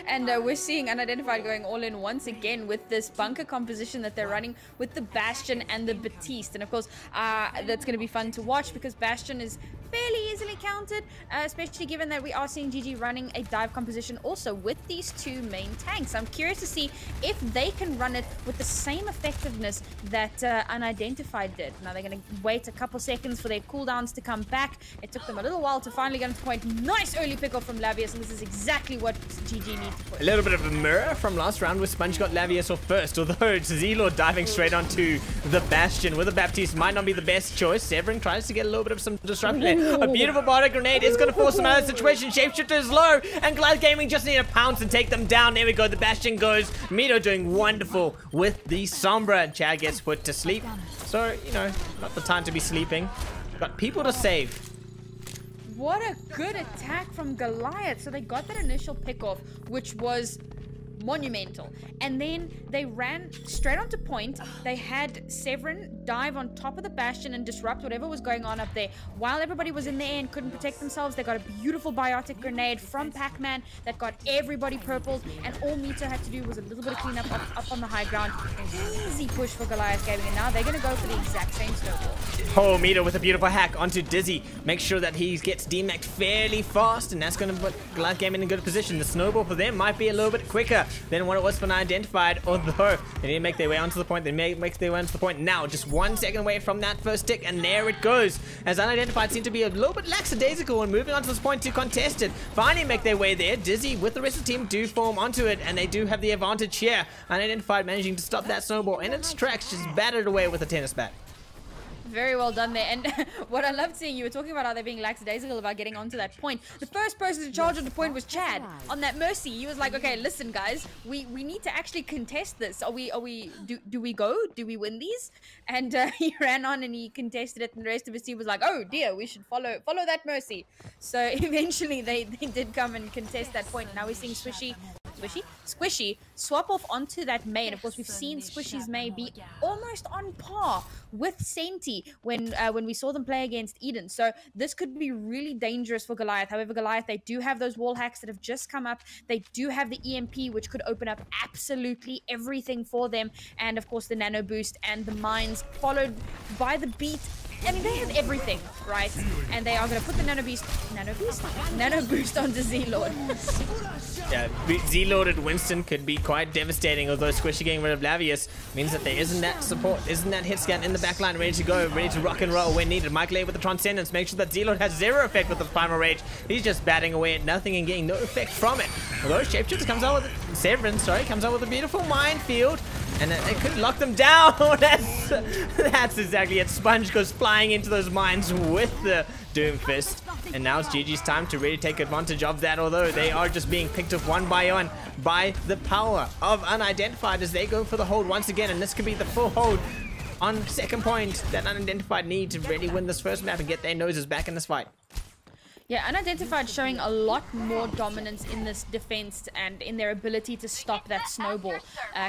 B: And we're seeing Unidentified going all in once again with this bunker composition that they're running with the Bastion and the Batiste. And of course, that's going to be fun to watch because Bastion is fairly easily countered, especially given that we are seeing GG running a dive composition also with these two main tanks. I'm curious to see if they can run it with the same effectiveness that Unidentified did. Now they're going to wait a couple seconds for their cooldowns to come back. It took them a little while to finally get to the point. Nice early pick-off from Lavius, and this is exactly what GG needs to push.
A: A little bit of a mirror from last round where Sponge got Lavius off first, although it's Z-Lord diving straight onto the Bastion with a Baptiste might not be the best choice. Severin tries to get a little bit of some disruption there. A beautiful body grenade is going to force them out of the situation. Shapeshifter is low, and Goliath Gaming just need to pounce and take them down. There we go, the Bastion goes. Mito doing wonderful with the Sombra. Chad gets put to sleep. So, you know, not the time to be sleeping. Got people to save.
B: What a good attack from Goliath. So they got that initial pick-off, which was monumental, and then they ran straight onto point. They had Severin dive on top of the Bastion and disrupt whatever was going on up there. While everybody was in the air and couldn't protect themselves, they got a beautiful biotic grenade from Pac-Man that got everybody purpled, and all Mito had to do was a little bit of cleanup up on the high ground. Easy push for Goliath Gaming, and now they're going to go for the exact same snowball.
A: Oh, Mito with a beautiful hack onto Dizzy. Make sure that he gets DMAC'd fairly fast, and that's going to put Goliath Gaming in a good position. The snowball for them might be a little bit quicker than what it was for Unidentified, although they didn't make their way onto the point. They may make their way onto the point now, just 1 second away from that first tick, and there it goes, as Unidentified seem to be a little bit lackadaisical and moving onto this point to contest it. Finally make their way there. Dizzy with the rest of the team do form onto it, and they do have the advantage here. Unidentified managing to stop that snowball in its tracks, just battered away with a tennis bat.
B: Very well done there. And what I loved seeing, you were talking about how they're being lackadaisical about getting onto that point. The first person to charge on the point was Chad on that Mercy. He was like, okay, listen guys, we need to actually contest this. Do we go? Do we win these? And he ran on and he contested it, and the rest of his team was like, oh dear, we should follow that Mercy. So eventually they did come and contest that point. Now we're seeing Squishy swap off onto that May, and of course we've seen Squishy's May be almost on par with Senti when we saw them play against Eden. So this could be really dangerous for Goliath. However, Goliath, they do have those wall hacks that have just come up. They do have the EMP, which could open up absolutely everything for them, and of course the nano boost and the mines, followed by the beat. I mean, they have everything, right? And they are going to put the nano boost onto Z-Lord.
A: Yeah, Z-Lorded Winston could be quite devastating, although Squishy getting rid of Lavius means that there isn't that support, isn't that hit scan in the backline ready to go, ready to rock and roll when needed. Michael A with the Transcendence, make sure that Z-Lord has zero effect with the Primal Rage. He's just batting away at nothing and getting no effect from it. Although Shapeshifter comes out with, Severin, sorry, comes out with a beautiful minefield, and it could lock them down. That's exactly it. Sponge goes flying into those mines with the Doomfist. And now it's GG's time to really take advantage of that, although they are just being picked up one by one by the power of Unidentified as they go for the hold once again. And this could be the full hold on second point that Unidentified need to really win this first map and get their noses back in this fight.
B: Yeah, Unidentified showing a lot more dominance in this defense and in their ability to stop that snowball.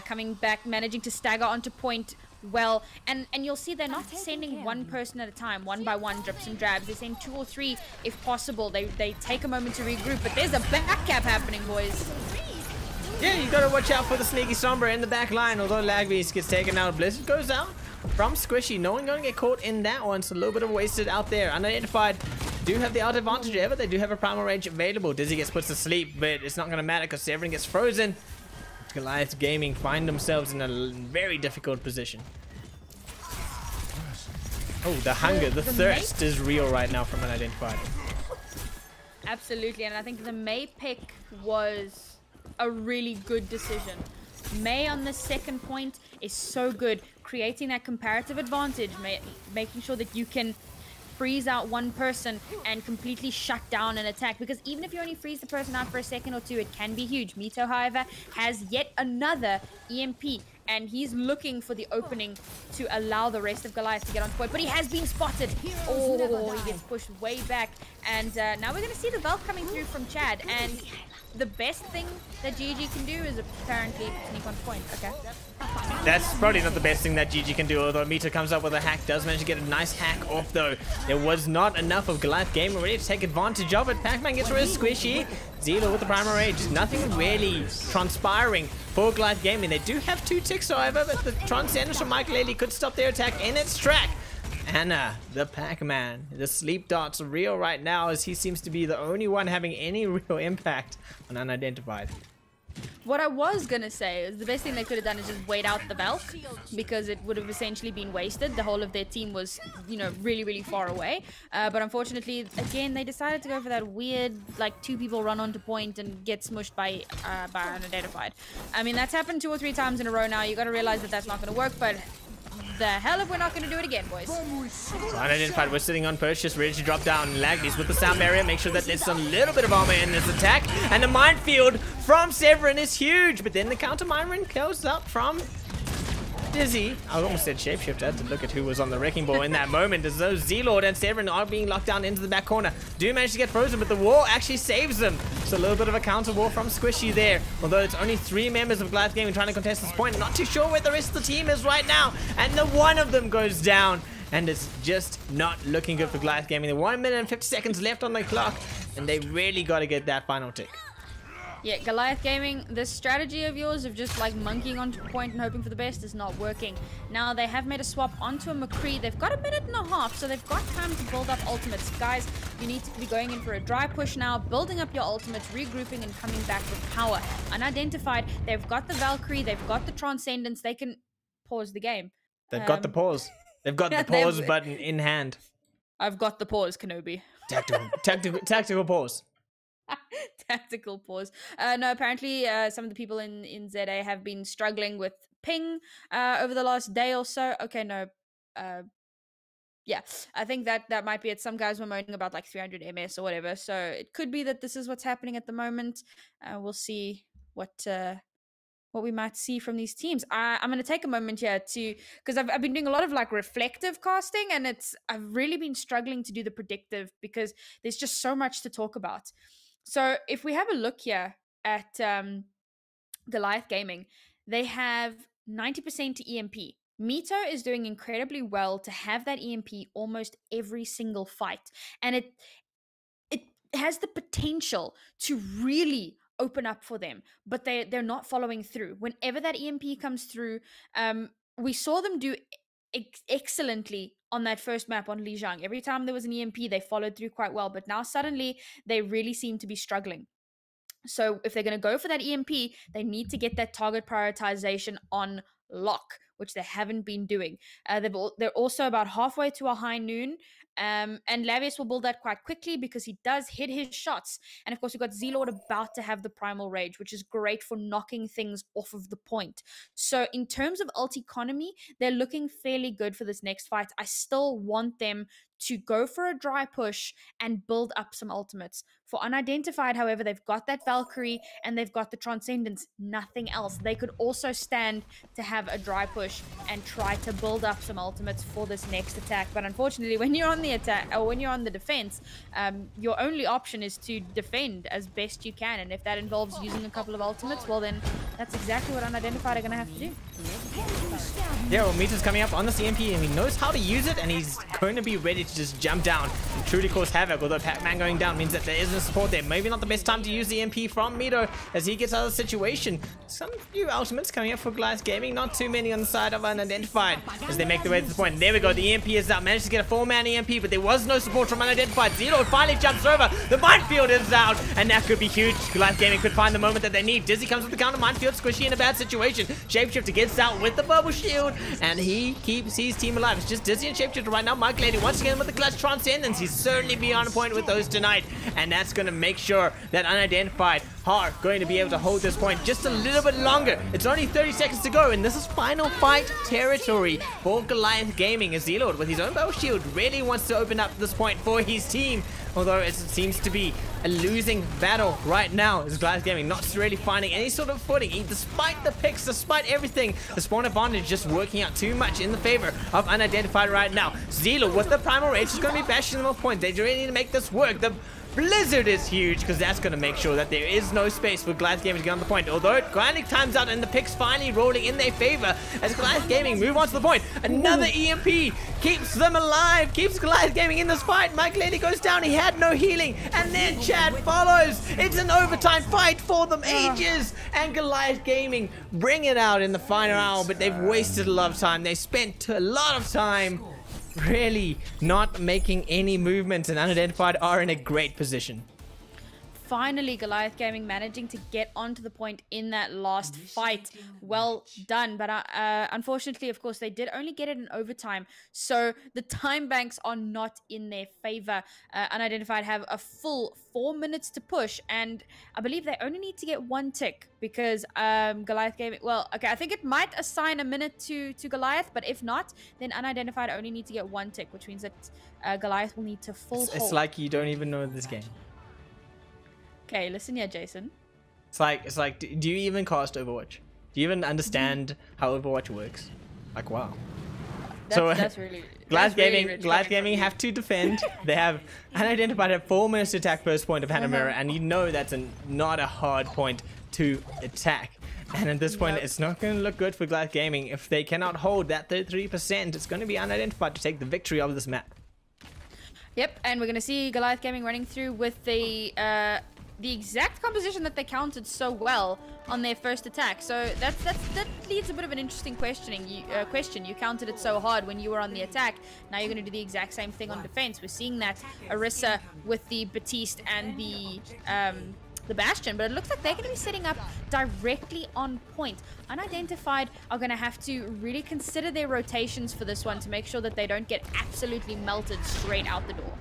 B: Coming back, managing to stagger onto point well, and you'll see they're not sending one person at a time, one by one, drips and drabs. They're sending 2 or 3 if possible. They take a moment to regroup, but there's a back cap happening, boys.
A: Yeah, you gotta watch out for the sneaky Sombra in the back line, although Lagbeast gets taken out. Blizzard goes out from Squishy. No one gonna get caught in that one, so a little bit of wasted out there. Unidentified do have the out advantage, however, they do have a Primal Rage available. Dizzy gets put to sleep, but it's not gonna matter because Severin gets frozen. Goliath Gaming find themselves in a very difficult position. Oh, the hunger, the thirst is real right now from Unidentified.
B: Absolutely, and I think the May pick was a really good decision. May on the second point is so good, creating that comparative advantage, making sure that you can freeze out one person and completely shut down an attack, because even if you only freeze the person out for a second or two, it can be huge. Mito, however, has yet another EMP, and he's looking for the opening to allow the rest of Goliath to get on point, but he has been spotted. Oh, he gets pushed way back, and now we're going to see the Valve coming through from Chad, and the best thing that GG can do is apparently sneak on point. Okay.
A: That's probably not the best thing that GG can do, although Mito comes up with a hack, does manage to get a nice hack off though. There was not enough of Goliath Gaming ready to take advantage of it. Pac-Man gets rid of Squishy. Zelo with the Primal Rage. Nothing really transpiring for Goliath Gaming. They do have 2 ticks, however, but the Transcendence from Michael Ailey could stop their attack in its track. Anna, the Pac-Man. The sleep darts are real right now as he seems to be the only one having any real impact on Unidentified.
B: What I was gonna say is the best thing they could have done is just wait out the Valk, because it would have essentially been wasted. The whole of their team was, you know, really, really far away. But unfortunately, again, they decided to go for that weird, like, 2 people run onto point and get smushed by Unidentified. I mean, that's happened 2 or 3 times in a row now. You gotta realize that that's not gonna work, but the hell if we're not gonna do it again, boys.
A: Unidentified, we're sitting on Perch, just ready to drop down. Lagdies with the sound barrier, make sure that there's a little bit of armor in this attack. And the minefield from Severin is huge, but then the counter mine goes up from Dizzy. I almost said Shapeshifter. I had to look at who was on the wrecking ball in that moment, as those Z-Lord and Severin are being locked down into the back corner. Do manage to get frozen, but the wall actually saves them. So a little bit of a counter wall from Squishy there. Although it's only 3 members of Goliath Gaming trying to contest this point. Not too sure where the rest of the team is right now. And the one of them goes down. And it's just not looking good for Goliath Gaming. They're 1 minute and 50 seconds left on the clock. And they really got to get that final tick.
B: Yeah, Goliath Gaming, this strategy of yours of just like monkeying onto point and hoping for the best is not working. Now they have made a swap onto a McCree. They've got 1.5 minutes, so they've got time to build up ultimates. Guys, you need to be going in for a dry push now, building up your ultimates, regrouping and coming back with power. Unidentified, they've got the Valkyrie, they've got the Transcendence, they can pause the game.
A: They've got the pause. They've got the pause button in hand.
B: I've got the pause, Kenobi.
A: Tactical pause.
B: Tactical pause. No, apparently some of the people in ZA have been struggling with ping over the last day or so. Okay, no. Yeah, I think that might be it. Some guys were moaning about like 300 MS or whatever. So it could be that this is what's happening at the moment. We'll see what we might see from these teams. I'm going to take a moment here because I've been doing a lot of like reflective casting, and I've really been struggling to do the predictive because there's just so much to talk about. So if we have a look here at Goliath Gaming, they have 90% to EMP. Mito is doing incredibly well to have that EMP almost every single fight. And it has the potential to really open up for them, but they're not following through. Whenever that EMP comes through, we saw them do excellently on that first map on Lijiang. Every time there was an EMP, they followed through quite well, but now suddenly they really seem to be struggling. So if they're going to go for that EMP, they need to get that target prioritization on lock, which they haven't been doing. They're also about halfway to a high noon, and Lavius will build that quite quickly because he does hit his shots. And of course, we've got Z-Lord about to have the Primal Rage, which is great for knocking things off of the point. So in terms of ult economy, they're looking fairly good for this next fight. I still want them to go for a dry push and build up some ultimates. For Unidentified, however, they've got that Valkyrie and they've got the Transcendence, nothing else. They could also stand to have a dry push and try to build up some ultimates for this next attack. But unfortunately, when you're on the attack or when you're on the defense, your only option is to defend as best you can. And if that involves using a couple of ultimates, well then that's exactly what Unidentified are going to have to do.
A: Yeah, well, Mito's coming up on the CMP and he knows how to use it, and he's going to be ready to just jump down and truly cause havoc. Although Pac-Man going down means that there isn't support there. Maybe not the best time to use the MP from Mito as he gets out of the situation. Some few ultimates coming up for Goliath Gaming, not too many on the side of Unidentified as they make their way to the point. There we go, the EMP is out. Managed to get a 4-man EMP, but there was no support from Unidentified. Z-Lord finally jumps over. The minefield is out, and that could be huge. Goliath Gaming could find the moment that they need. Dizzy comes with the counter minefield. Squishy in a bad situation. Shapeshifter gets out with the bubble shield, and he keeps his team alive. It's just Dizzy and Shapeshifter right now. Mike Lady once again with the clutch Transcendence. He's certainly be on point with those tonight, and that's going to make sure that Unidentified are going to be able to hold this point just a little bit longer. It's only 30 seconds to go, and this is final fight territory for Goliath Gaming, as Z-Lord with his own bow shield really wants to open up this point for his team, although it seems to be a losing battle right now as Goliath Gaming not really finding any sort of footing. Despite the picks, despite everything, the spawn advantage just working out too much in the favor of Unidentified right now. Z-Lord with the Primal Rage is going to be bashing them off point. They really need to make this work. The Blizzard is huge because that's going to make sure that there is no space for Goliath Gaming to get on the point. Although grinding times out and the picks finally rolling in their favor as Goliath Gaming move on to the point. Another EMP keeps them alive, keeps Goliath Gaming in this fight. Mike Lady goes down, he had no healing, and then Chad follows. It's an overtime fight for them ages, and Goliath Gaming bring it out in the final hour, but they've wasted a lot of time. They spent a lot of time really not making any movements, and Unidentified are in a great position.
B: Finally, Goliath Gaming managing to get onto the point in that last fight. Well done. But unfortunately, of course, they did only get it in overtime. So the time banks are not in their favor. Unidentified have a full 4 minutes to push. And I believe they only need to get 1 tick because Goliath Gaming... Well, okay, I think it might assign a minute to Goliath. But if not, then Unidentified only need to get 1 tick, which means that Goliath will need to full hold.
A: It's like you don't even know this game.
B: Okay, listen here, Jason.
A: It's like, do you even cast Overwatch? Do you even understand how Overwatch works? Like, wow.
B: That's really...
A: Goliath Gaming have to defend. They have Unidentified have 4 minutes to attack first point of Hanamura, and you know that's not a hard point to attack. And at this point, it's not going to look good for Goliath Gaming. If they cannot hold that 33%, it's going to be Unidentified to take the victory of this map.
B: Yep, and we're going to see Goliath Gaming running through with the exact composition that they counted so well on their first attack. So that leads a bit of an interesting question. You counted it so hard when you were on the attack. Now you're going to do the exact same thing on defense. We're seeing that Orisa with the Batiste and the Bastion, but it looks like they're going to be setting up directly on point. Unidentified are going to have to really consider their rotations for this one to make sure that they don't get absolutely melted straight out the door.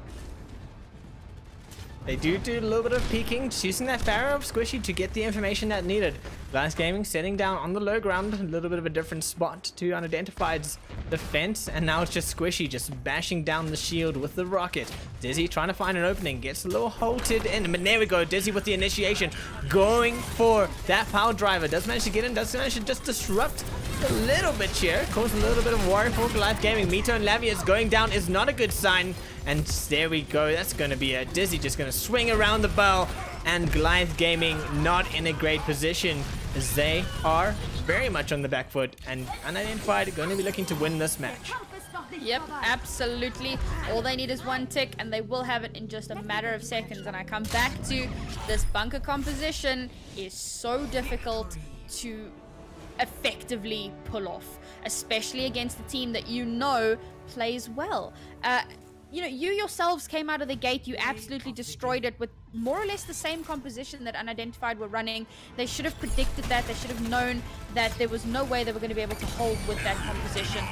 A: They do a little bit of peeking, choosing that Pharaoh of Squishy to get the information that needed. Goliath Gaming setting down on the low ground, a little bit of a different spot to Unidentified's defense, and now it's just Squishy just bashing down the shield with the rocket. Dizzy trying to find an opening, gets a little halted in, but there we go, Dizzy with the initiation, going for that power driver. Does manage to get in, does manage to just disrupt a little bit here, cause a little bit of worry for Goliath Gaming. Mito and Lavius going down is not a good sign. And there we go, that's going to be a Dizzy just going to swing around the bow, and Goliath Gaming not in a great position as they are very much on the back foot, and Unidentified are going to be looking to win this match.
B: Yep, absolutely. All they need is 1 tick, and they will have it in just a matter of seconds. And I come back to this bunker composition is so difficult to effectively pull off, especially against a team that you know plays well. You know, you yourselves came out of the gate, you absolutely destroyed it with more or less the same composition that Unidentified were running. They should have predicted that. They should have known that there was no way they were going to be able to hold with that composition.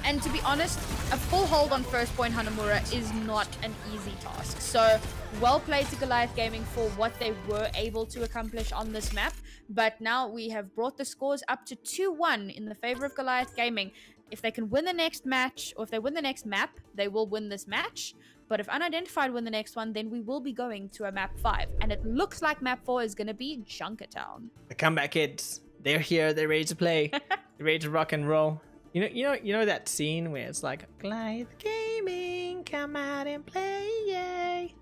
B: And to be honest, a full hold on first point Hanamura is not an easy task. So, well played to Goliath Gaming for what they were able to accomplish on this map. But now we have brought the scores up to 2-1 in the favor of Goliath Gaming. If they can win the next match, or if they win the next map, they will win this match. But if Unidentified win the next one, then we will be going to a map 5. And it looks like map 4 is going to be Junkertown.
A: The comeback kids, they're here, they're ready to play, they're ready to rock and roll. You know that scene where it's like, Goliath Gaming, come out and play, yay.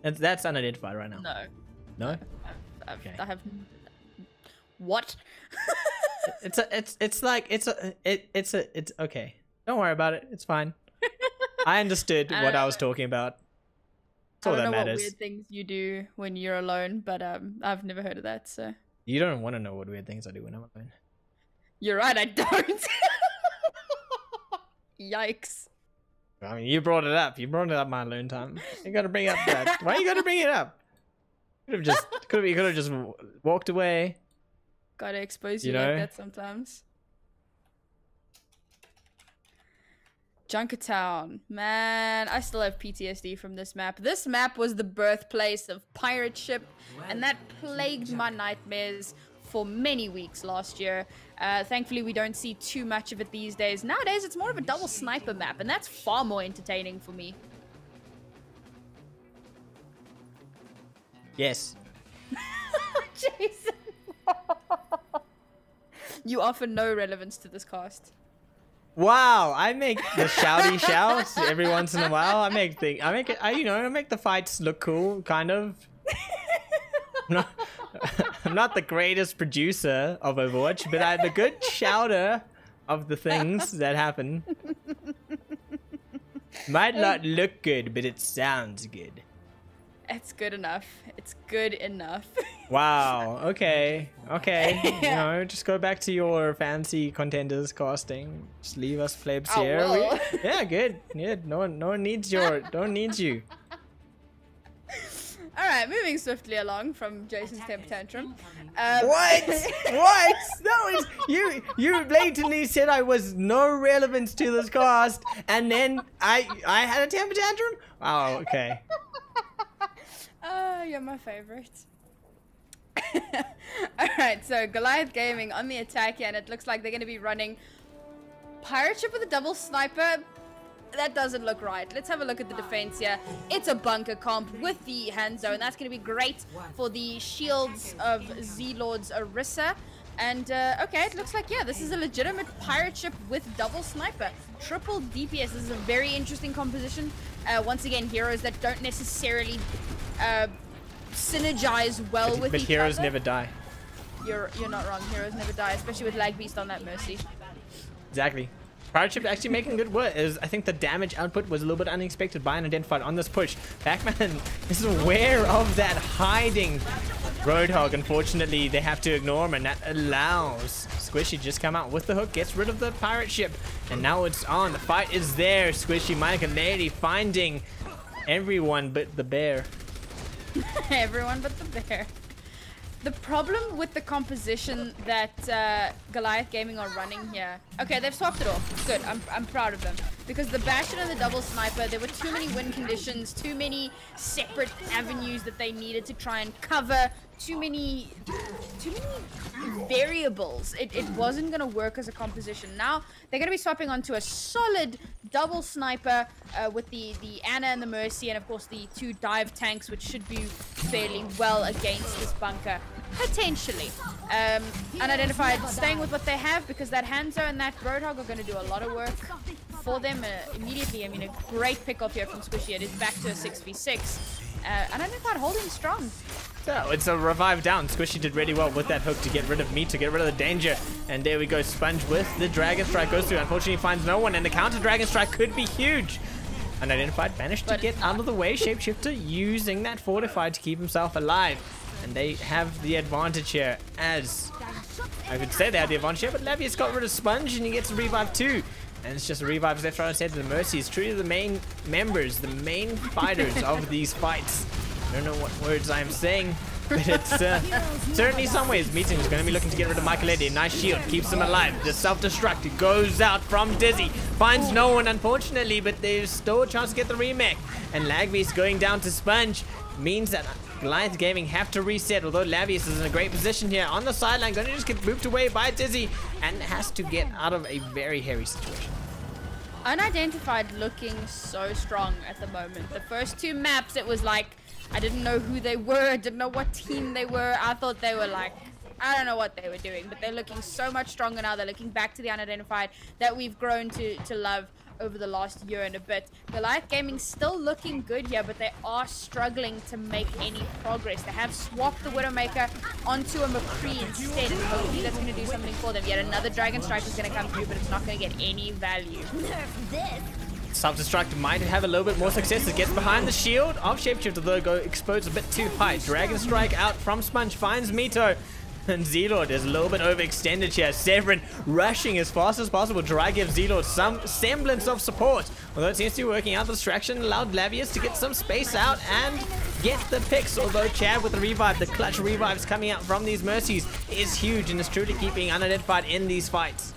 A: That's Unidentified right now.
B: No.
A: No?
B: Okay. I have... What?
A: It's okay. Don't worry about it. It's fine. I understood what I was talking about. That's all that
B: I don't know
A: matters.
B: what weird things you do when you're alone, but I've never heard of that, so.
A: You don't want to know what weird things I do when I'm alone.
B: You're right, I don't. Yikes.
A: I mean, you brought it up. You brought it up my alone time. You gotta bring up that. Why you gotta bring it up? You could have just walked away.
B: Gotta expose you like that sometimes. Junkertown. Man, I still have PTSD from this map. This map was the birthplace of pirate ship, and that plagued my nightmares for many weeks last year. Thankfully, we don't see too much of it these days. Nowadays, it's more of a double sniper map, and that's far more entertaining for me.
A: Yes.
B: Jason. You offer no relevance to this cast.
A: Wow, I make the shouty shouts every once in a while. I make the fights look cool, kind of. I'm not the greatest producer of Overwatch, but I'm a good shouter of the things that happen. Might not look good, but it sounds good.
B: It's good enough. It's good enough.
A: Wow. Okay. Okay.
B: Yeah.
A: You know, just go back to your fancy contenders casting. Just leave us plebs
B: I
A: here.
B: will.
A: Yeah, good. Yeah, no one needs your, don't need you.
B: All right, moving swiftly along from Jason's temper tantrum.
A: What? What? No, it's you blatantly said I was no relevance to this cast, and then I had a temper tantrum? Oh, okay.
B: Oh, you're my favorite. Alright, so Goliath Gaming on the attack here, and it looks like they're going to be running Pirate Ship with a double sniper. That doesn't look right. Let's have a look at the defense here. It's a bunker comp with the hand zone. That's going to be great for the shields of Z-Lord's Orisa. And, okay, it looks like, yeah, this is a legitimate pirate ship with double sniper. Triple DPS. This is a very interesting composition. Once again, heroes that don't necessarily synergize well with each other.
A: But heroes never die.
B: You're not wrong. Heroes never die, especially with Lag Beast on that Mercy.
A: Exactly. Pirate Ship actually making good work. I think the damage output was a little bit unexpected by Unidentified on this push. Pac-Man is aware of that hiding Roadhog. Unfortunately, they have to ignore him, and that allows Squishy just come out with the hook, gets rid of the Pirate Ship, and now it's on. The fight is there. Squishy, Mike, and Lady finding everyone but the bear.
B: Everyone but the bear. The problem with the composition that Goliath Gaming are running here... Okay, they've swapped it off. Good, I'm proud of them. Because the Bastion and the double sniper, there were too many win conditions, too many separate avenues that they needed to try and cover, too many variables. It wasn't going to work as a composition. Now, they're going to be swapping onto a solid double sniper with the Anna and the Mercy, and of course the two dive tanks, which should do fairly well against this bunker. Potentially. Unidentified staying with what they have, because that Hanzo and that Roadhog are going to do a lot of work for them immediately. I mean, a great pick off here from Squishy. It is back to a 6v6. Unidentified holding strong.
A: So it's a revive down. Squishy did really well with that hook to get rid of me, to get rid of the danger. And there we go. Sponge with the Dragon Strike goes through. Unfortunately, finds no one, and the counter Dragon Strike could be huge. Unidentified managed to get out of the way. Shapeshifter using that Fortified to keep himself alive. And they have the advantage here, as I could say they have the advantage here, but Lavius got rid of Sponge and he gets a revive too. And it's just a revive left, right, and center. The Mercy is truly the main members, the main fighters of these fights. I don't know what words I'm saying, but it's certainly some ways. Meeting is going to be looking to get rid of Michaeletti. Nice shield, keeps him alive. The self-destruct, it goes out from Dizzy. Finds no one, unfortunately, but there's still a chance to get the remake. And Lagbeast going down to Sponge means that Goliath Gaming have to reset, although Lavius is in a great position here on the sideline. Going to just get moved away by Dizzy and has to get out of a very hairy situation.
B: Unidentified looking so strong at the moment. The first two maps, it was like, I didn't know who they were, didn't know what team they were. I thought they were like, I don't know what they were doing, but they're looking so much stronger now. They're looking back to the Unidentified that we've grown to love over the last year and a bit. Goliath Gaming still looking good here, but they are struggling to make any progress. They have swapped the Widowmaker onto a McCree instead, and hopefully that's going to do something for them. Yet another Dragon Strike is going to come through, but it's not going to get any value.
A: Self-destruct might have a little bit more success. It gets behind the shield of Shapeshifter, though go exposed a bit too high. Dragon Strike out from Sponge, finds Mito. And Z-Lord is a little bit overextended here. Severin rushing as fast as possible to try to give Z-Lord some semblance of support. Although it seems to be working out, the distraction allowed Lavius to get some space out and get the picks. Although Chad with the revive, the clutch revives coming out from these Mercies is huge and is truly keeping Unidentified in these fights.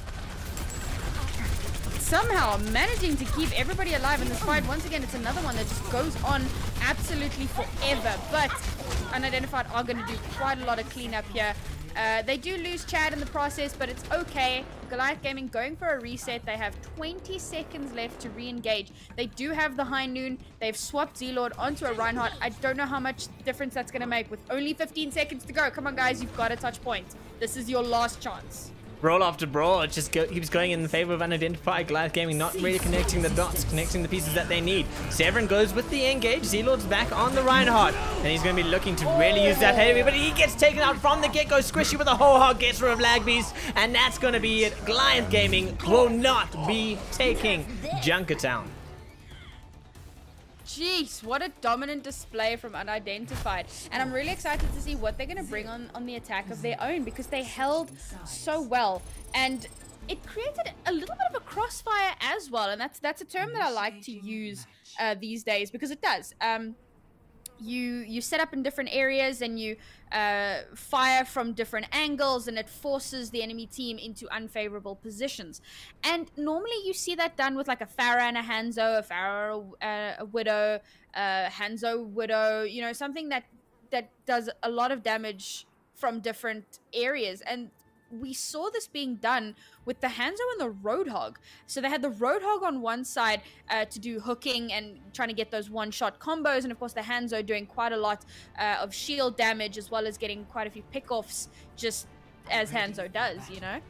B: Somehow managing to keep everybody alive in this fight. Once again, it's another one that just goes on absolutely forever. But Unidentified are going to do quite a lot of cleanup here. They do lose Chad in the process, but it's okay. Goliath Gaming going for a reset. They have 20 seconds left to re-engage. They do have the High Noon. They've swapped Z-Lord onto a Reinhardt. I don't know how much difference that's going to make with only 15 seconds to go. Come on, guys. You've got a touch point. This is your last chance.
A: Brawl after brawl, it just keeps going in favor of Unidentified. Goliath Gaming not really connecting the dots, connecting the pieces that they need. Severin goes with the engage. Z-Lord's back on the Reinhardt, and he's going to be looking to really use that heavy, but he gets taken out from the get-go. Squishy with a whole hog gets rid of Lagbeast, and that's going to be it. Goliath Gaming will not be taking Junkertown.
B: Jeez, what a dominant display from Unidentified. And I'm really excited to see what they're going to bring on the attack of their own, because they held so well. And it created a little bit of a crossfire as well. And that's a term that I like to use these days, because it does. You set up in different areas and you fire from different angles, and it forces the enemy team into unfavorable positions. And normally you see that done with like a Pharah and a Hanzo, a Pharah, a Widow, Hanzo, Widow, you know, something that does a lot of damage from different areas. And we saw this being done with the Hanzo and the Roadhog. So they had the Roadhog on one side to do hooking and trying to get those one-shot combos, and of course the Hanzo doing quite a lot of shield damage, as well as getting quite a few pickoffs, just as Hanzo does, you know.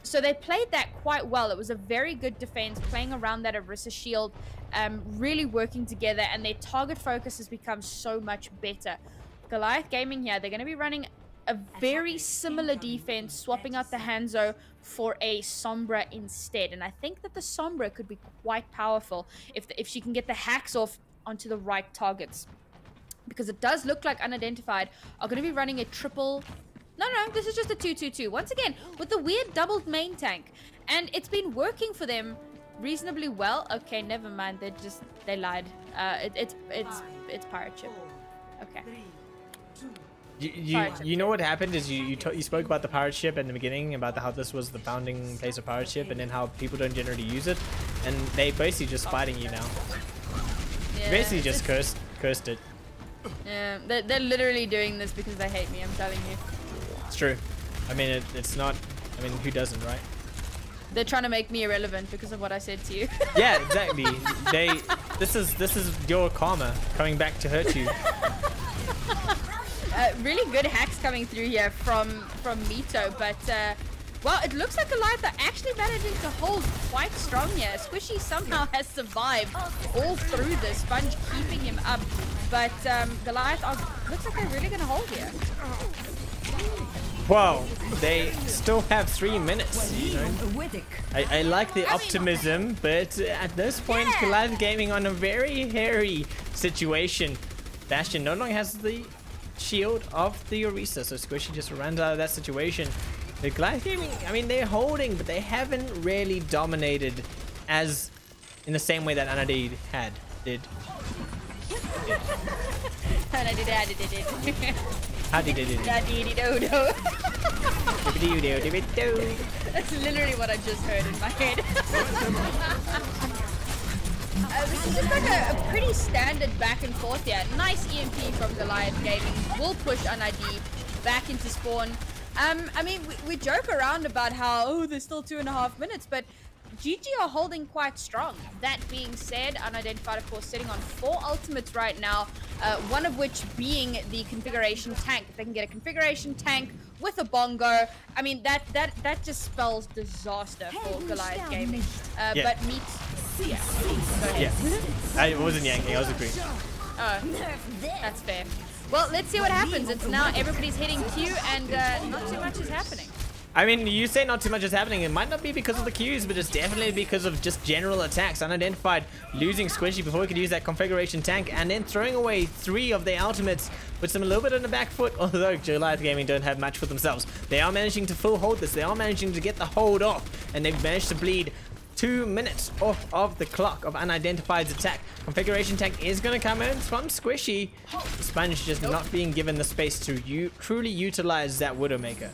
B: So they played that quite well. It was a very good defense, playing around that Orisa shield, really working together, and their target focus has become so much better. Goliath Gaming here, they're going to be running a very similar defense, swapping out the Hanzo for a Sombra instead. And I think that the Sombra could be quite powerful if she can get the hacks off onto the right targets. Because it does look like Unidentified are going to be running a triple... No, this is just a 2-2-2. Once again, with the weird doubled main tank. And it's been working for them reasonably well. Okay, never mind. They lied. It's Pirate Ship. Okay.
A: You know what happened is you spoke about the pirate ship in the beginning, about how this was the founding place of pirate ship, and then how people don't generally use it, and they basically just fighting you now.
B: Yeah,
A: basically just cursed it.
B: Yeah, they're literally doing this because they hate me, I'm telling you.
A: It's true. I mean, it's not. I mean, who doesn't, right?
B: They're trying to make me irrelevant because of what I said to you.
A: Yeah, exactly. This is your karma coming back to hurt you.
B: Really good hacks coming through here from Mito, but well, it looks like Goliath are actually managing to hold quite strong here. Squishy somehow has survived all through this, Sponge keeping him up, but Goliath looks like they're really going to hold here.
A: Wow, they still have 3 minutes. You know? I like the optimism, but at this point, Goliath Gaming on a very hairy situation. Bastion no longer has the shield of the Orisa, so Squishy just runs out of that situation. The Goliath Gaming, I mean, they're holding, but they haven't really dominated as in the same way that Unidentified did.
B: That's literally what I just heard in my head. This is just like a pretty standard back and forth here. Nice EMP from Goliath Gaming. Will push Unid back into spawn. I mean, we joke around about how, oh, there's still 2.5 minutes, but GG are holding quite strong. That being said, Unidentified, of course, sitting on 4 ultimates right now, one of which being the configuration tank. If they can get a configuration tank with a bongo, I mean, that just spells disaster for Goliath Gaming.
A: Yeah.
B: But Meat... Yeah. Go ahead.
A: Yeah. I wasn't yanking, I was agreeing.
B: Oh, that's fair. Well, let's see what happens. It's now everybody's hitting Q, and not too much is happening.
A: I mean, you say not too much is happening. It might not be because of the Qs, but it's definitely because of just general attacks. Unidentified losing Squishy before he could use that configuration tank, and then throwing away 3 of their ultimates, puts them a little bit on the back foot, although Goliath Gaming don't have much for themselves. They are managing to full hold this. They are managing to get the hold off, and they've managed to bleed 2 minutes off of the clock of Unidentified's attack. Configuration tank is going to come in from Squishy. Sponge just not being given the space to truly utilize that Widowmaker.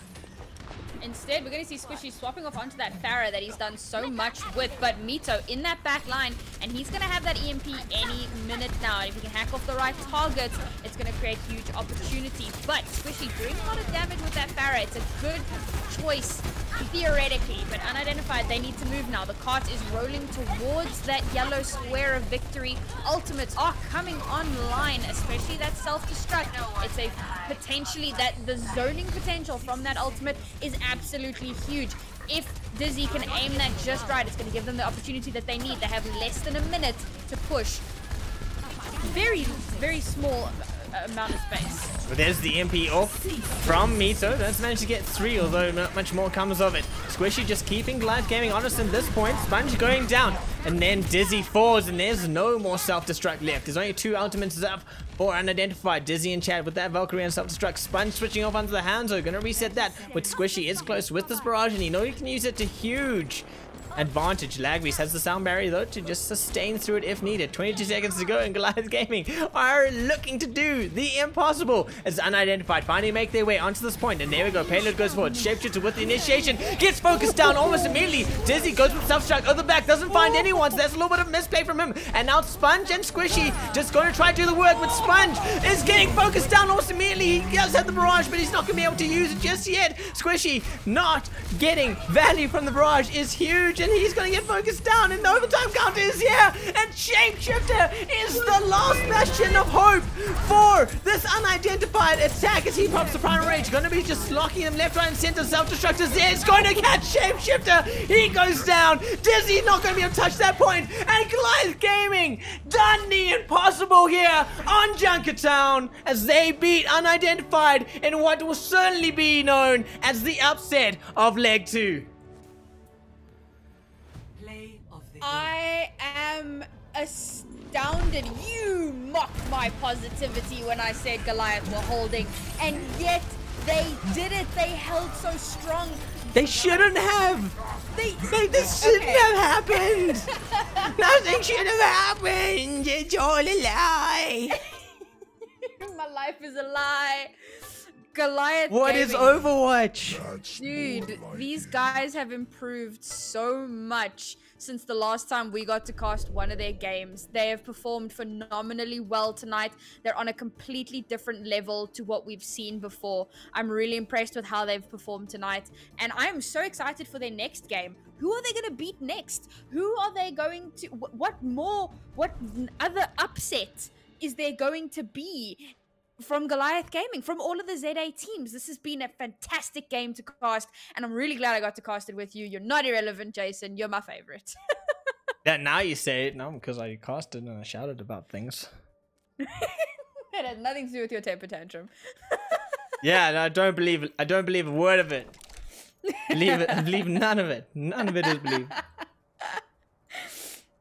B: Instead, we're going to see Squishy swapping off onto that Pharah that he's done so much with, but Mito in that back line, and he's going to have that EMP any minute now. And if he can hack off the right targets, it's going to create huge opportunity. But Squishy doing a lot of damage with that Pharah. It's a good choice, theoretically, but Unidentified, they need to move now. The cart is rolling towards that yellow square of victory. Ultimates are coming online, especially that self-destruct. It's a potentially, that the zoning potential from that ultimate is absolutely huge. If Dizzy can aim that just right, it's going to give them the opportunity that they need. They have less than a minute to push. Very, very small amount of space.
A: But there's the MP off from Mito. That's managed to get 3, although not much more comes of it. Squishy just keeping Goliath Gaming honest at this point. Sponge going down, and then Dizzy falls, and there's no more self-destruct left. There's only 2 ultimates up for Unidentified. Dizzy and Chad with that Valkyrie and self-destruct. Sponge switching off onto the Hanzo. Gonna reset that, with Squishy is close with this barrage, and you know you can use it to huge advantage. Lagbeast has the sound barrier though to just sustain through it if needed. 22 seconds to go, and Goliath Gaming are looking to do the impossible as Unidentified finally make their way onto this point, and there we go. Payload goes forward. Shapeshifter with the initiation gets focused down almost immediately. Dizzy goes with self-destruct over the back, doesn't find anyone, so that's a little bit of misplay from him. And now Sponge and Squishy just going to try to do the work, but Sponge is getting focused down almost immediately. He does have the barrage, but he's not going to be able to use it just yet. Squishy not getting value from the barrage is huge, and he's going to get focused down, and the overtime counter is here, and Shapeshifter is the last bastion of hope for this Unidentified attack as he pops the Primal Rage. Going to be just locking him left, right, and center. Self-destruct is there. It's going to catch Shapeshifter. He goes down. Dizzy not going to be able to touch that point, and Goliath Gaming done the impossible here on Junkertown as they beat Unidentified in what will certainly be known as the upset of Leg 2.
B: I am astounded. You mocked my positivity when I said Goliath were holding, and yet they did it. They held so strong.
A: They shouldn't have. This shouldn't have happened. Nothing should have happened. It's all a lie.
B: My life is a lie. Goliath
A: What
B: Gaming.
A: is Overwatch?
B: Dude, these guys have improved so much since the last time we got to cast one of their games. They have performed phenomenally well tonight. They're on a completely different level to what we've seen before. I'm really impressed with how they've performed tonight, and I'm so excited for their next game. Who are they going to beat next? Who are they going to... What other upset is there going to be from Goliath Gaming, from all of the ZA teams? This has been a fantastic game to cast, and I'm really glad I got to cast it with you. You're not irrelevant, Jason. You're my favorite.
A: Yeah, now you say it. No, because I casted and I shouted about things.
B: It has nothing to do with your temper tantrum.
A: Yeah, no, I don't believe a word of it. Believe none of it. None of it is believed.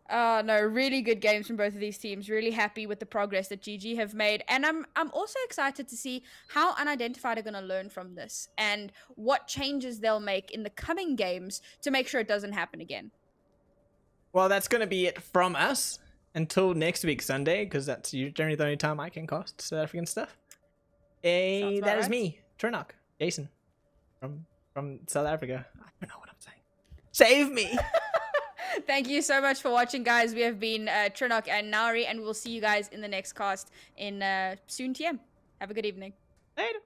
B: No, really good games from both of these teams. Really happy with the progress that GG have made. And I'm also excited to see how Unidentified are going to learn from this and what changes they'll make in the coming games to make sure it doesn't happen again.
A: Well, that's going to be it from us until next week, Sunday, because that's generally the only time I can cast South African stuff. That is me, Trinok, Jason, from South Africa. I don't know what I'm saying. Save me!
B: Thank you so much for watching, guys. We have been Trinok and Nauri, and we'll see you guys in the next cast in soon TM. Have a good evening.
A: Later.